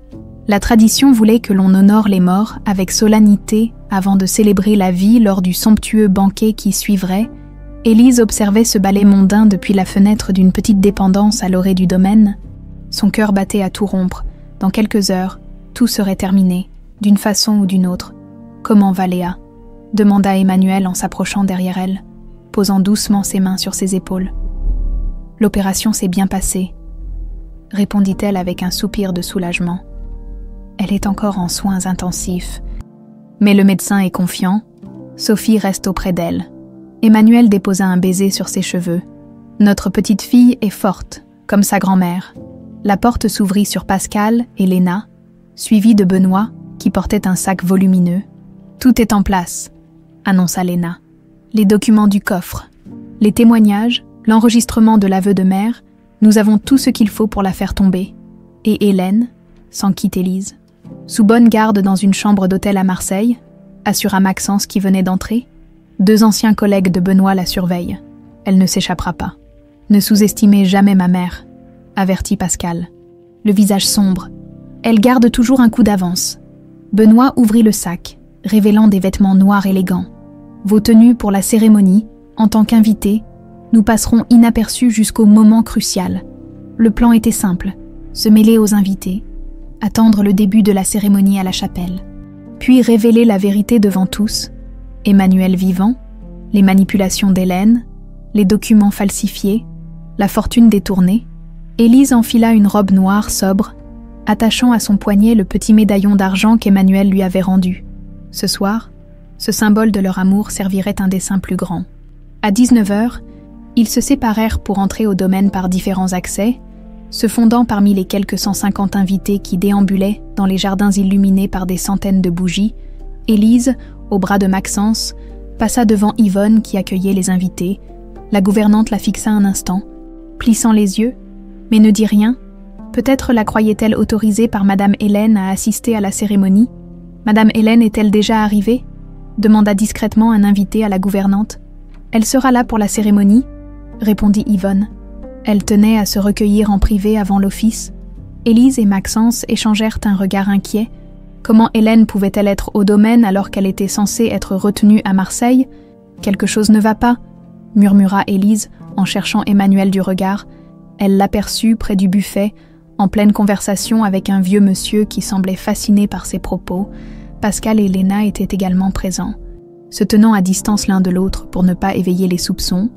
La tradition voulait que l'on honore les morts avec solennité avant de célébrer la vie lors du somptueux banquet qui suivrait. Élise observait ce ballet mondain depuis la fenêtre d'une petite dépendance à l'orée du domaine. Son cœur battait à tout rompre. Dans quelques heures, tout serait terminé, d'une façon ou d'une autre. « Comment va Léa ?» demanda Emmanuel en s'approchant derrière elle, posant doucement ses mains sur ses épaules. « L'opération s'est bien passée, » répondit-elle avec un soupir de soulagement. « Elle est encore en soins intensifs. Mais le médecin est confiant. Sophie reste auprès d'elle. » Emmanuel déposa un baiser sur ses cheveux. « Notre petite fille est forte, comme sa grand-mère. » La porte s'ouvrit sur Pascal et Léna, suivie de Benoît, qui portait un sac volumineux. « Tout est en place, » annonça Léna. « Les documents du coffre, les témoignages, l'enregistrement de l'aveu de mère, nous avons tout ce qu'il faut pour la faire tomber. » Et Hélène, sans quitter Élise, « Sous bonne garde dans une chambre d'hôtel à Marseille, » assura Maxence qui venait d'entrer. « 2 anciens collègues de Benoît la surveillent. Elle ne s'échappera pas. Ne sous-estimez jamais ma mère, » avertit Pascal, le visage sombre. « Elle garde toujours un coup d'avance. » Benoît ouvrit le sac, révélant des vêtements noirs élégants, Vos tenues pour la cérémonie, en tant qu'invités, nous passerons inaperçus jusqu'au moment crucial. Le plan était simple, se mêler aux invités, attendre le début de la cérémonie à la chapelle, puis révéler la vérité devant tous, Emmanuel vivant, les manipulations d'Hélène, les documents falsifiés, la fortune détournée. Élise enfila une robe noire sobre, attachant à son poignet le petit médaillon d'argent qu'Emmanuel lui avait rendu. Ce soir, ce symbole de leur amour servirait un dessein plus grand. À 19h, ils se séparèrent pour entrer au domaine par différents accès, se fondant parmi les quelques 150 invités qui déambulaient dans les jardins illuminés par des centaines de bougies. Élise, au bras de Maxence, passa devant Yvonne qui accueillait les invités. La gouvernante la fixa un instant, plissant les yeux, mais ne dit rien. Peut-être la croyait-elle autorisée par Madame Hélène à assister à la cérémonie. Madame Hélène est-elle déjà arrivée ? Demanda discrètement un invité à la gouvernante. Elle sera là pour la cérémonie, répondit Yvonne. Elle tenait à se recueillir en privé avant l'office. Élise et Maxence échangèrent un regard inquiet. Comment Hélène pouvait-elle être au domaine alors qu'elle était censée être retenue à Marseille ? Quelque chose ne va pas, murmura Élise en cherchant Emmanuel du regard. Elle l'aperçut près du buffet, en pleine conversation avec un vieux monsieur qui semblait fasciné par ses propos. Pascal et Léna étaient également présents, se tenant à distance l'un de l'autre pour ne pas éveiller les soupçons.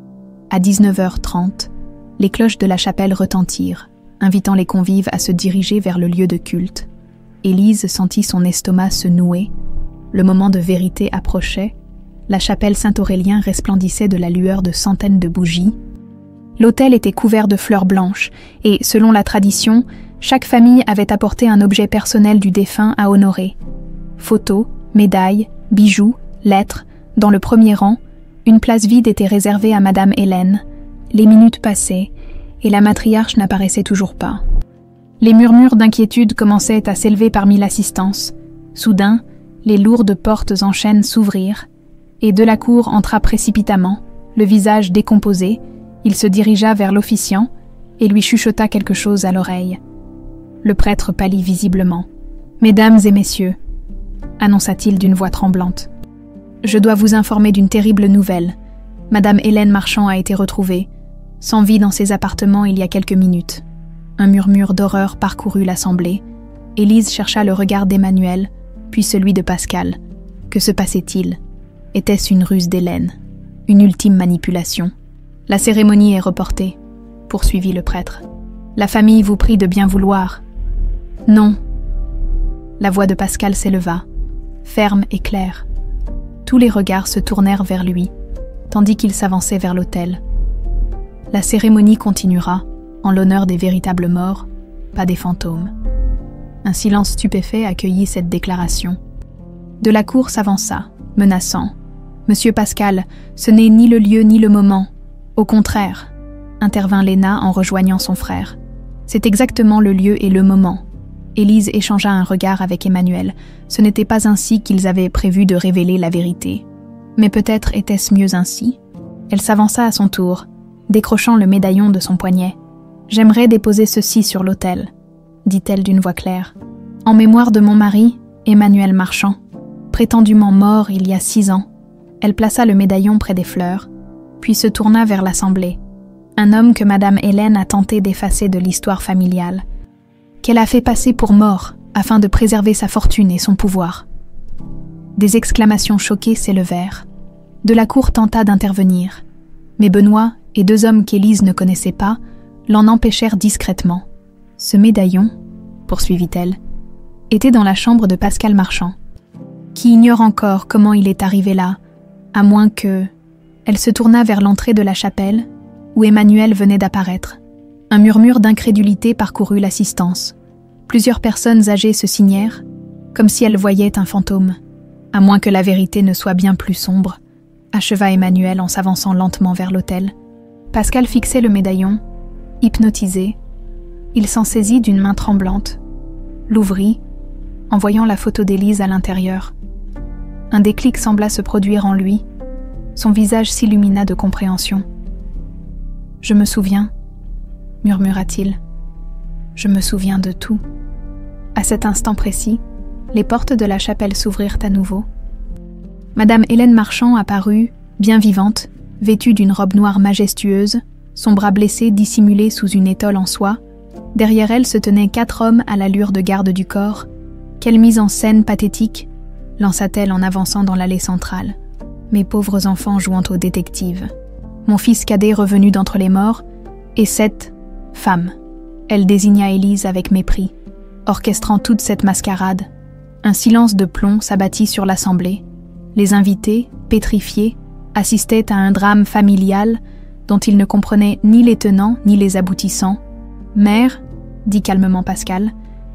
À 19h30, les cloches de la chapelle retentirent, invitant les convives à se diriger vers le lieu de culte. Élise sentit son estomac se nouer. Le moment de vérité approchait. La chapelle Saint-Aurélien resplendissait de la lueur de centaines de bougies. L'autel était couvert de fleurs blanches et, selon la tradition, chaque famille avait apporté un objet personnel du défunt à honorer. Photos, médailles, bijoux, lettres. Dans le premier rang, une place vide était réservée à Madame Hélène. Les minutes passaient et la matriarche n'apparaissait toujours pas. Les murmures d'inquiétude commençaient à s'élever parmi l'assistance. Soudain, les lourdes portes en chêne s'ouvrirent et de la cour entra précipitamment, le visage décomposé. Il se dirigea vers l'officiant et lui chuchota quelque chose à l'oreille. Le prêtre pâlit visiblement. « Mesdames et messieurs, » annonça-t-il d'une voix tremblante, « je dois vous informer d'une terrible nouvelle. Madame Hélène Marchand a été retrouvée, sans vie dans ses appartements il y a quelques minutes. » Un murmure d'horreur parcourut l'assemblée. Élise chercha le regard d'Emmanuel, puis celui de Pascal. Que se passait-il ? Était-ce une ruse d'Hélène ? Une ultime manipulation ? « La cérémonie est reportée, » poursuivit le prêtre. « La famille vous prie de bien vouloir. »« Non. » La voix de Pascal s'éleva, ferme et claire. Tous les regards se tournèrent vers lui, tandis qu'il s'avançait vers l'autel. La cérémonie continuera, en l'honneur des véritables morts, pas des fantômes. Un silence stupéfait accueillit cette déclaration. De la cour s'avança, menaçant. « Monsieur Pascal, ce n'est ni le lieu ni le moment. » Au contraire, intervint Léna en rejoignant son frère. C'est exactement le lieu et le moment. Élise échangea un regard avec Emmanuel. Ce n'était pas ainsi qu'ils avaient prévu de révéler la vérité. Mais peut-être était-ce mieux ainsi. Elle s'avança à son tour, décrochant le médaillon de son poignet. « J'aimerais déposer ceci sur l'autel, » dit-elle d'une voix claire. « En mémoire de mon mari, Emmanuel Marchand, prétendument mort il y a 6 ans. » Elle plaça le médaillon près des fleurs, puis se tourna vers l'assemblée. Un homme que Madame Hélène a tenté d'effacer de l'histoire familiale, qu'elle a fait passer pour mort afin de préserver sa fortune et son pouvoir. Des exclamations choquées s'élevèrent. De la cour tenta d'intervenir, mais Benoît et 2 hommes qu'Élise ne connaissait pas l'en empêchèrent discrètement. Ce médaillon, poursuivit-elle, était dans la chambre de Pascal Marchand, qui ignore encore comment il est arrivé là, à moins que... Elle se tourna vers l'entrée de la chapelle, où Emmanuel venait d'apparaître. Un murmure d'incrédulité parcourut l'assistance. Plusieurs personnes âgées se signèrent, comme si elles voyaient un fantôme. À moins que la vérité ne soit bien plus sombre, acheva Emmanuel en s'avançant lentement vers l'autel. Pascal fixait le médaillon, hypnotisé. Il s'en saisit d'une main tremblante, l'ouvrit, en voyant la photo d'Élise à l'intérieur. Un déclic sembla se produire en lui. Son visage s'illumina de compréhension. « Je me souviens, » murmura-t-il. « Je me souviens de tout. » À cet instant précis, les portes de la chapelle s'ouvrirent à nouveau. Madame Hélène Marchand apparut, bien vivante, vêtue d'une robe noire majestueuse, son bras blessé dissimulé sous une étole en soie. Derrière elle se tenaient 4 hommes à l'allure de garde du corps. Quelle mise en scène pathétique, lança-t-elle en avançant dans l'allée centrale. Mes pauvres enfants jouant aux détectives. Mon fils cadet revenu d'entre les morts, et cette femme. Elle désigna Élise avec mépris, orchestrant toute cette mascarade. Un silence de plomb s'abattit sur l'assemblée. Les invités, pétrifiés, assistaient à un drame familial dont ils ne comprenaient ni les tenants ni les aboutissants. « Mère, dit calmement Pascal,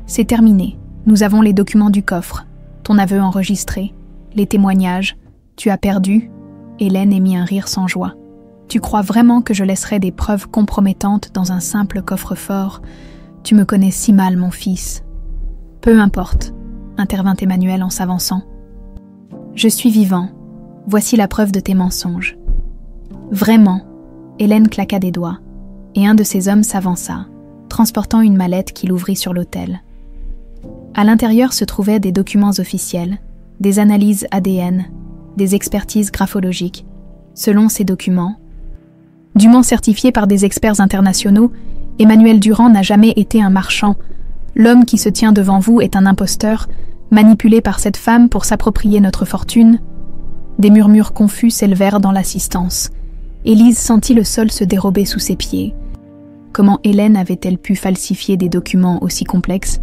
c'est terminé. Nous avons les documents du coffre, ton aveu enregistré, les témoignages. Tu as perdu ?» Hélène émit un rire sans joie. « Tu crois vraiment que je laisserais des preuves compromettantes dans un simple coffre-fort? Tu me connais si mal, mon fils. » « Peu importe, intervint Emmanuel en s'avançant. « Je suis vivant. Voici la preuve de tes mensonges. » Vraiment, Hélène claqua des doigts, et un de ses hommes s'avança, transportant une mallette qu'il ouvrit sur l'autel. À l'intérieur se trouvaient des documents officiels, des analyses ADN, des expertises graphologiques. Selon ces documents, dûment certifiés par des experts internationaux, Emmanuel Durand n'a jamais été un marchand. L'homme qui se tient devant vous est un imposteur, manipulé par cette femme pour s'approprier notre fortune. Des murmures confus s'élevèrent dans l'assistance. Élise sentit le sol se dérober sous ses pieds. Comment Hélène avait-elle pu falsifier des documents aussi complexes?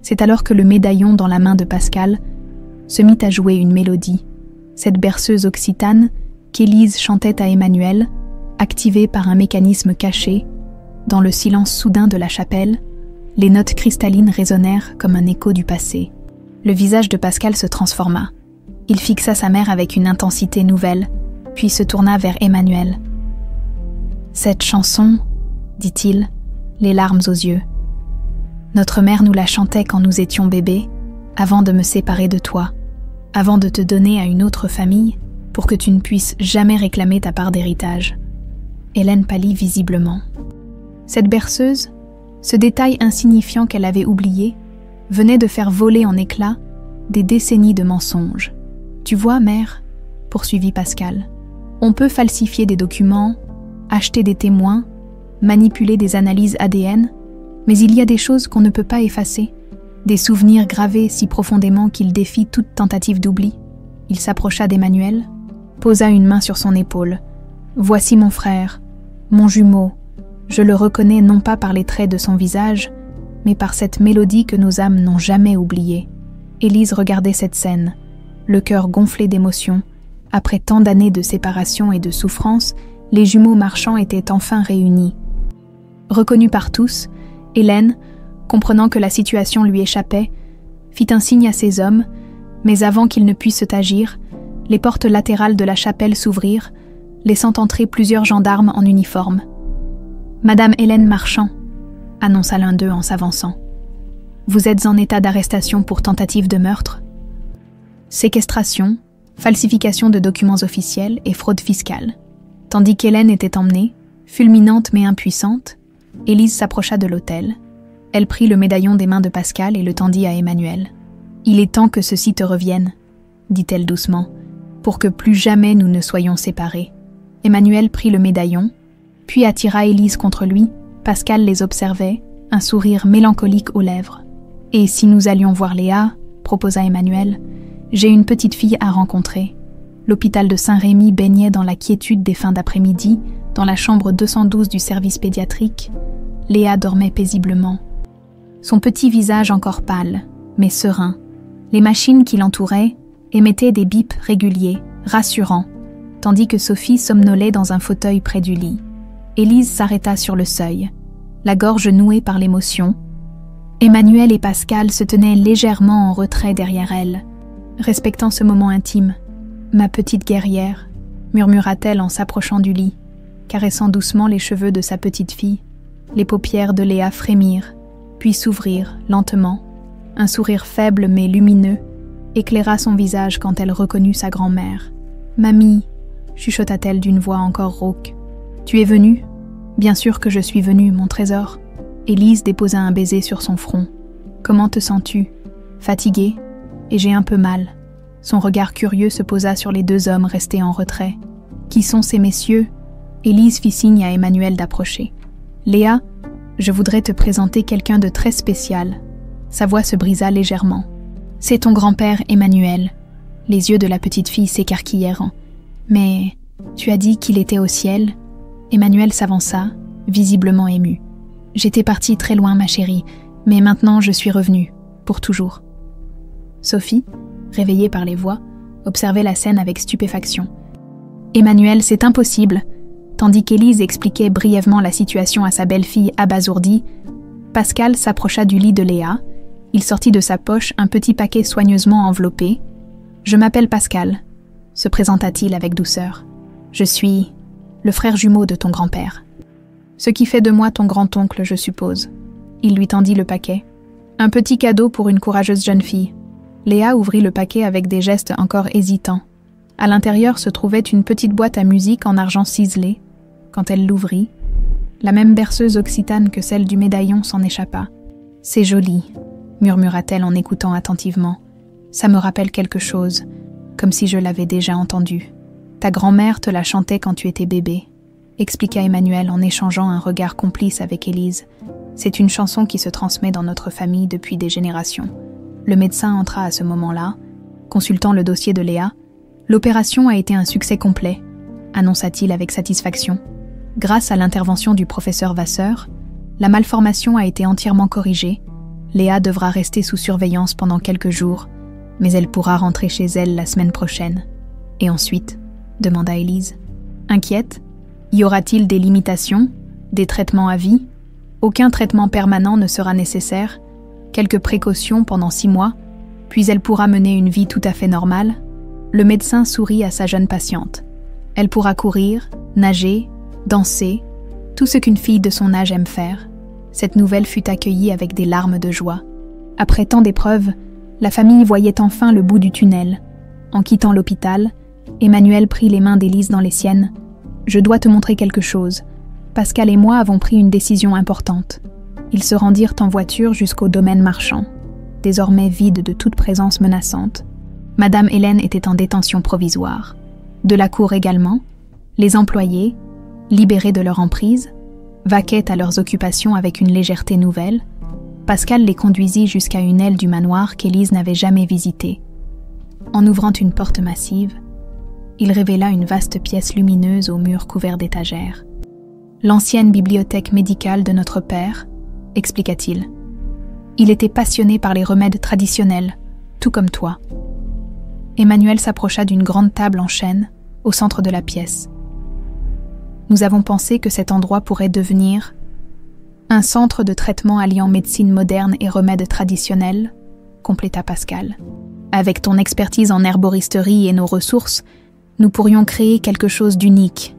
C'est alors que le médaillon dans la main de Pascal se mit à jouer une mélodie, cette berceuse occitane qu'Élise chantait à Emmanuel, activée par un mécanisme caché. Dans le silence soudain de la chapelle, les notes cristallines résonnèrent comme un écho du passé. Le visage de Pascal se transforma. Il fixa sa mère avec une intensité nouvelle, puis se tourna vers Emmanuel. « Cette chanson, dit-il, les larmes aux yeux. Notre mère nous la chantait quand nous étions bébés, avant de me séparer de toi, avant de te donner à une autre famille, pour que tu ne puisses jamais réclamer ta part d'héritage. » Hélène pâlit visiblement. Cette berceuse, ce détail insignifiant qu'elle avait oublié, venait de faire voler en éclats des décennies de mensonges. « Tu vois, mère, poursuivit Pascal, on peut falsifier des documents, acheter des témoins, manipuler des analyses ADN, mais il y a des choses qu'on ne peut pas effacer, des souvenirs gravés si profondément qu'ils défient toute tentative d'oubli. » Il s'approcha d'Emmanuel, posa une main sur son épaule. « Voici mon frère, mon jumeau. Je le reconnais non pas par les traits de son visage, mais par cette mélodie que nos âmes n'ont jamais oubliée. » Élise regardait cette scène, le cœur gonflé d'émotion. Après tant d'années de séparation et de souffrance, les jumeaux Marchand étaient enfin réunis. Reconnue par tous, Hélène, comprenant que la situation lui échappait, fit un signe à ses hommes, mais avant qu'ils ne puissent agir, les portes latérales de la chapelle s'ouvrirent, laissant entrer plusieurs gendarmes en uniforme. « Madame Hélène Marchand, » annonça l'un d'eux en s'avançant. « Vous êtes en état d'arrestation pour tentative de meurtre, séquestration, falsification de documents officiels et fraude fiscale. » Tandis qu'Hélène était emmenée, fulminante mais impuissante, Élise s'approcha de l'autel. Elle prit le médaillon des mains de Pascal et le tendit à Emmanuel. « Il est temps que ceci te revienne, » dit-elle doucement, « pour que plus jamais nous ne soyons séparés. » Emmanuel prit le médaillon, puis attira Élise contre lui. Pascal les observait, un sourire mélancolique aux lèvres. « Et si nous allions voir Léa, » proposa Emmanuel, « j'ai une petite fille à rencontrer. » L'hôpital de Saint-Rémy baignait dans la quiétude des fins d'après-midi, dans la chambre 212 du service pédiatrique. Léa dormait paisiblement. Son petit visage encore pâle, mais serein. Les machines qui l'entouraient émettaient des bips réguliers, rassurants, tandis que Sophie somnolait dans un fauteuil près du lit. Élise s'arrêta sur le seuil, la gorge nouée par l'émotion. Emmanuel et Pascal se tenaient légèrement en retrait derrière elle, respectant ce moment intime. « Ma petite guerrière », murmura-t-elle en s'approchant du lit, caressant doucement les cheveux de sa petite fille. Les paupières de Léa frémirent, puis s'ouvrirent lentement. Un sourire faible mais lumineux éclaira son visage quand elle reconnut sa grand-mère. « Mamie », chuchota-t-elle d'une voix encore rauque. « Tu es venue ? » ?»« Bien sûr que je suis venue, mon trésor. » Élise déposa un baiser sur son front. « Comment te sens-tu ? Fatiguée ? Et j'ai un peu mal. » Son regard curieux se posa sur les deux hommes restés en retrait. « Qui sont ces messieurs ?» Élise fit signe à Emmanuel d'approcher. « Léa, je voudrais te présenter quelqu'un de très spécial. » Sa voix se brisa légèrement. « C'est ton grand-père, Emmanuel. » Les yeux de la petite fille s'écarquillèrent. « Mais tu as dit qu'il était au ciel ?» Emmanuel s'avança, visiblement ému. « J'étais partie très loin, ma chérie, mais maintenant je suis revenue, pour toujours. » Sophie, réveillée par les voix, observait la scène avec stupéfaction. « Emmanuel, c'est impossible !» Tandis qu'Élise expliquait brièvement la situation à sa belle-fille abasourdie, Pascal s'approcha du lit de Léa. Il sortit de sa poche un petit paquet soigneusement enveloppé. « Je m'appelle Pascal », se présenta-t-il avec douceur. « Je suis le frère jumeau de ton grand-père. Ce qui fait de moi ton grand-oncle, je suppose. » Il lui tendit le paquet. « Un petit cadeau pour une courageuse jeune fille. » Léa ouvrit le paquet avec des gestes encore hésitants. À l'intérieur se trouvait une petite boîte à musique en argent ciselé. Quand elle l'ouvrit, la même berceuse occitane que celle du médaillon s'en échappa. « C'est joli », murmura-t-elle en écoutant attentivement. « Ça me rappelle quelque chose, comme si je l'avais déjà entendu. Ta grand-mère te la chantait quand tu étais bébé, » expliqua Emmanuel en échangeant un regard complice avec Élise. « C'est une chanson qui se transmet dans notre famille depuis des générations. » Le médecin entra à ce moment-là, consultant le dossier de Léa. « L'opération a été un succès complet », annonça-t-il avec satisfaction. Grâce à l'intervention du professeur Vasseur, la malformation a été entièrement corrigée. Léa devra rester sous surveillance pendant quelques jours, mais elle pourra rentrer chez elle la semaine prochaine. « Et ensuite ?» demanda Élise. Inquiète, y aura-t-il des limitations, des traitements à vie ? Aucun traitement permanent ne sera nécessaire. Quelques précautions pendant 6 mois, puis elle pourra mener une vie tout à fait normale. Le médecin sourit à sa jeune patiente. Elle pourra courir, nager, danser, tout ce qu'une fille de son âge aime faire. Cette nouvelle fut accueillie avec des larmes de joie. Après tant d'épreuves, la famille voyait enfin le bout du tunnel. En quittant l'hôpital, Emmanuel prit les mains d'Élise dans les siennes. « Je dois te montrer quelque chose. Pascal et moi avons pris une décision importante. » Ils se rendirent en voiture jusqu'au domaine marchand, désormais vide de toute présence menaçante. Madame Hélène était en détention provisoire. De la cour également, les employés, libérés de leur emprise, vaquaient à leurs occupations avec une légèreté nouvelle. Pascal les conduisit jusqu'à une aile du manoir qu'Élise n'avait jamais visitée. En ouvrant une porte massive, il révéla une vaste pièce lumineuse aux murs couverts d'étagères. « L'ancienne bibliothèque médicale de notre père », expliqua-t-il. « Il était passionné par les remèdes traditionnels, tout comme toi. » Emmanuel s'approcha d'une grande table en chêne, au centre de la pièce. « Nous avons pensé que cet endroit pourrait devenir un centre de traitement alliant médecine moderne et remèdes traditionnels, » compléta Pascal. « Avec ton expertise en herboristerie et nos ressources, nous pourrions créer quelque chose d'unique. »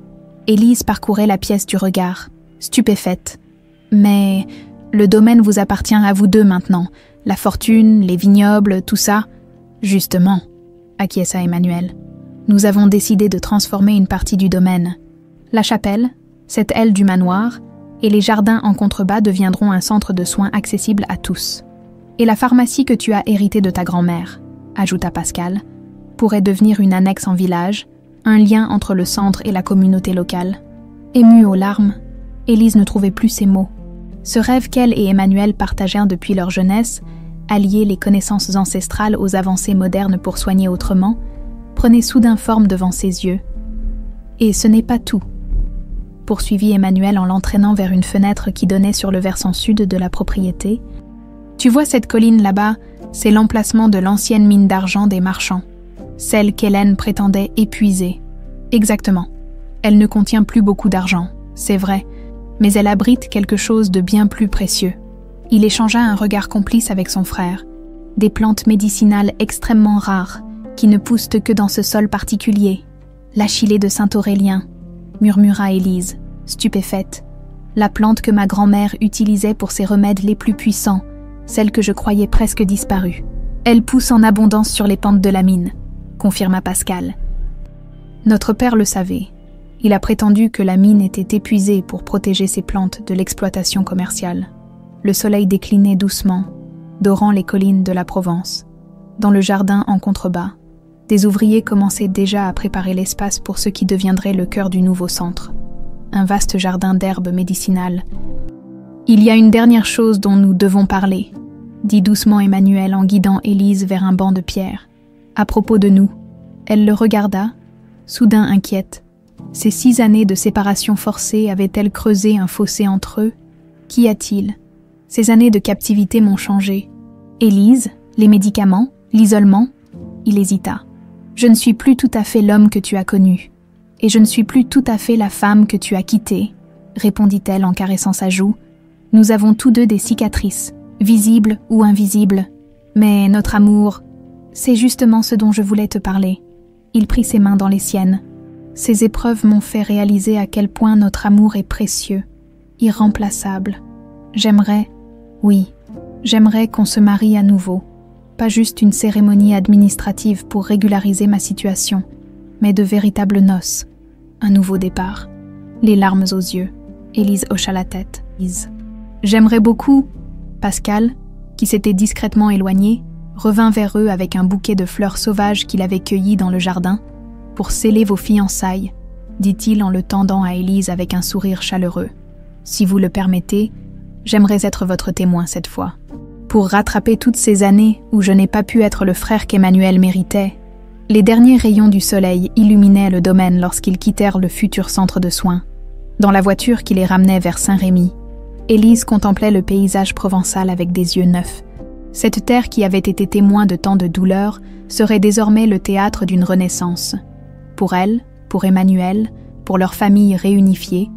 Élise parcourait la pièce du regard, stupéfaite. « Mais le domaine vous appartient à vous deux maintenant, la fortune, les vignobles, tout ça. » « Justement, » acquiesça Emmanuel. « Nous avons décidé de transformer une partie du domaine. La chapelle, cette aile du manoir, et les jardins en contrebas deviendront un centre de soins accessible à tous. Et la pharmacie que tu as héritée de ta grand-mère, » ajouta Pascal, « pourrait devenir une annexe en village, un lien entre le centre et la communauté locale. » Émue aux larmes, Élise ne trouvait plus ses mots. Ce rêve qu'elle et Emmanuel partagèrent depuis leur jeunesse, allier les connaissances ancestrales aux avancées modernes pour soigner autrement, prenait soudain forme devant ses yeux. « Et ce n'est pas tout, » poursuivit Emmanuel en l'entraînant vers une fenêtre qui donnait sur le versant sud de la propriété. « Tu vois cette colline là-bas, c'est l'emplacement de l'ancienne mine d'argent des marchands, celle qu'Hélène prétendait épuiser. Exactement. Elle ne contient plus beaucoup d'argent, c'est vrai, mais elle abrite quelque chose de bien plus précieux. » Il échangea un regard complice avec son frère. « Des plantes médicinales extrêmement rares, qui ne poussent que dans ce sol particulier. L'achillée de Saint-Aurélien, » murmura Élise, stupéfaite. « La plante que ma grand-mère utilisait pour ses remèdes les plus puissants, celle que je croyais presque disparue. Elle pousse en abondance sur les pentes de la mine, » confirma Pascal. Notre père le savait. Il a prétendu que la mine était épuisée pour protéger ses plantes de l'exploitation commerciale. Le soleil déclinait doucement, dorant les collines de la Provence. Dans le jardin en contrebas, Des ouvriers commençaient déjà à préparer l'espace pour ce qui deviendrait le cœur du nouveau centre. Un vaste jardin d'herbes médicinales. « Il y a une dernière chose dont nous devons parler », dit doucement Emmanuel en guidant Élise vers un banc de pierre. « À propos de nous. » Elle le regarda, soudain inquiète. Ces 6 années de séparation forcée avaient-elles creusé un fossé entre eux? Qu'y a-t-il? Ces années de captivité m'ont changé. Élise, les médicaments, l'isolement? Il hésita. Je ne suis plus tout à fait l'homme que tu as connu. Et je ne suis plus tout à fait la femme que tu as quittée, répondit-elle en caressant sa joue. Nous avons tous deux des cicatrices, visibles ou invisibles. Mais notre amour, c'est justement ce dont je voulais te parler. Il prit ses mains dans les siennes. Ces épreuves m'ont fait réaliser à quel point notre amour est précieux, irremplaçable. J'aimerais, oui, j'aimerais qu'on se marie à nouveau. Pas juste une cérémonie administrative pour régulariser ma situation, mais de véritables noces. Un nouveau départ. Les larmes aux yeux. Élise hocha la tête. J'aimerais beaucoup. Pascal, qui s'était discrètement éloigné, revint vers eux avec un bouquet de fleurs sauvages qu'il avait cueillies dans le jardin. Pour sceller vos fiançailles, dit-il en le tendant à Élise avec un sourire chaleureux. Si vous le permettez, j'aimerais être votre témoin cette fois. Pour rattraper toutes ces années où je n'ai pas pu être le frère qu'Emmanuel méritait, les derniers rayons du soleil illuminaient le domaine lorsqu'ils quittèrent le futur centre de soins. Dans la voiture qui les ramenait vers Saint-Rémy, Élise contemplait le paysage provençal avec des yeux neufs. Cette terre qui avait été témoin de tant de douleurs serait désormais le théâtre d'une renaissance. Pour elle, pour Emmanuel, pour leur famille réunifiée,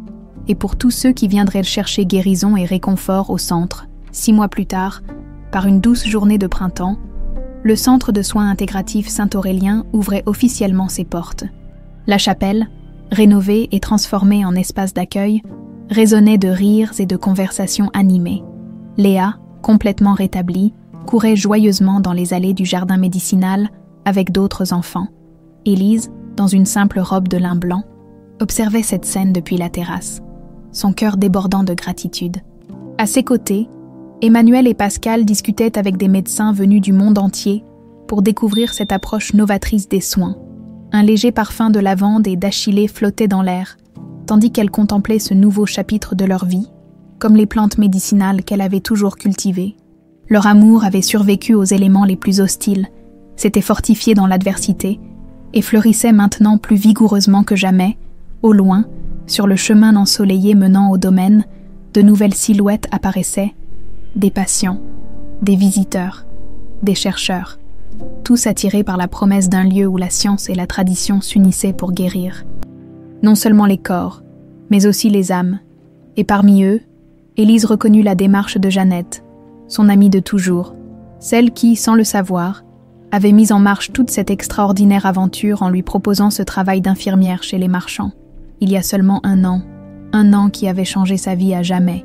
et pour tous ceux qui viendraient chercher guérison et réconfort au centre. 6 mois plus tard, par une douce journée de printemps, le centre de soins intégratifs Saint-Aurélien ouvrait officiellement ses portes. La chapelle, rénovée et transformée en espace d'accueil, résonnait de rires et de conversations animées. Léa, complètement rétablie, courait joyeusement dans les allées du jardin médicinal avec d'autres enfants. Élise, dans une simple robe de lin blanc, observait cette scène depuis la terrasse, son cœur débordant de gratitude. À ses côtés, Emmanuel et Pascal discutaient avec des médecins venus du monde entier pour découvrir cette approche novatrice des soins. Un léger parfum de lavande et d'achillée flottait dans l'air, tandis qu'elle contemplait ce nouveau chapitre de leur vie, comme les plantes médicinales qu'elle avait toujours cultivées. Leur amour avait survécu aux éléments les plus hostiles, s'était fortifié dans l'adversité et fleurissait maintenant plus vigoureusement que jamais, au loin, sur le chemin ensoleillé menant au domaine, de nouvelles silhouettes apparaissaient, des patients, des visiteurs, des chercheurs, tous attirés par la promesse d'un lieu où la science et la tradition s'unissaient pour guérir. Non seulement les corps, mais aussi les âmes. Et parmi eux, Élise reconnut la démarche de Jeannette, son amie de toujours, celle qui, sans le savoir, avait mis en marche toute cette extraordinaire aventure en lui proposant ce travail d'infirmière chez les marchands. Il y a seulement un an qui avait changé sa vie à jamais.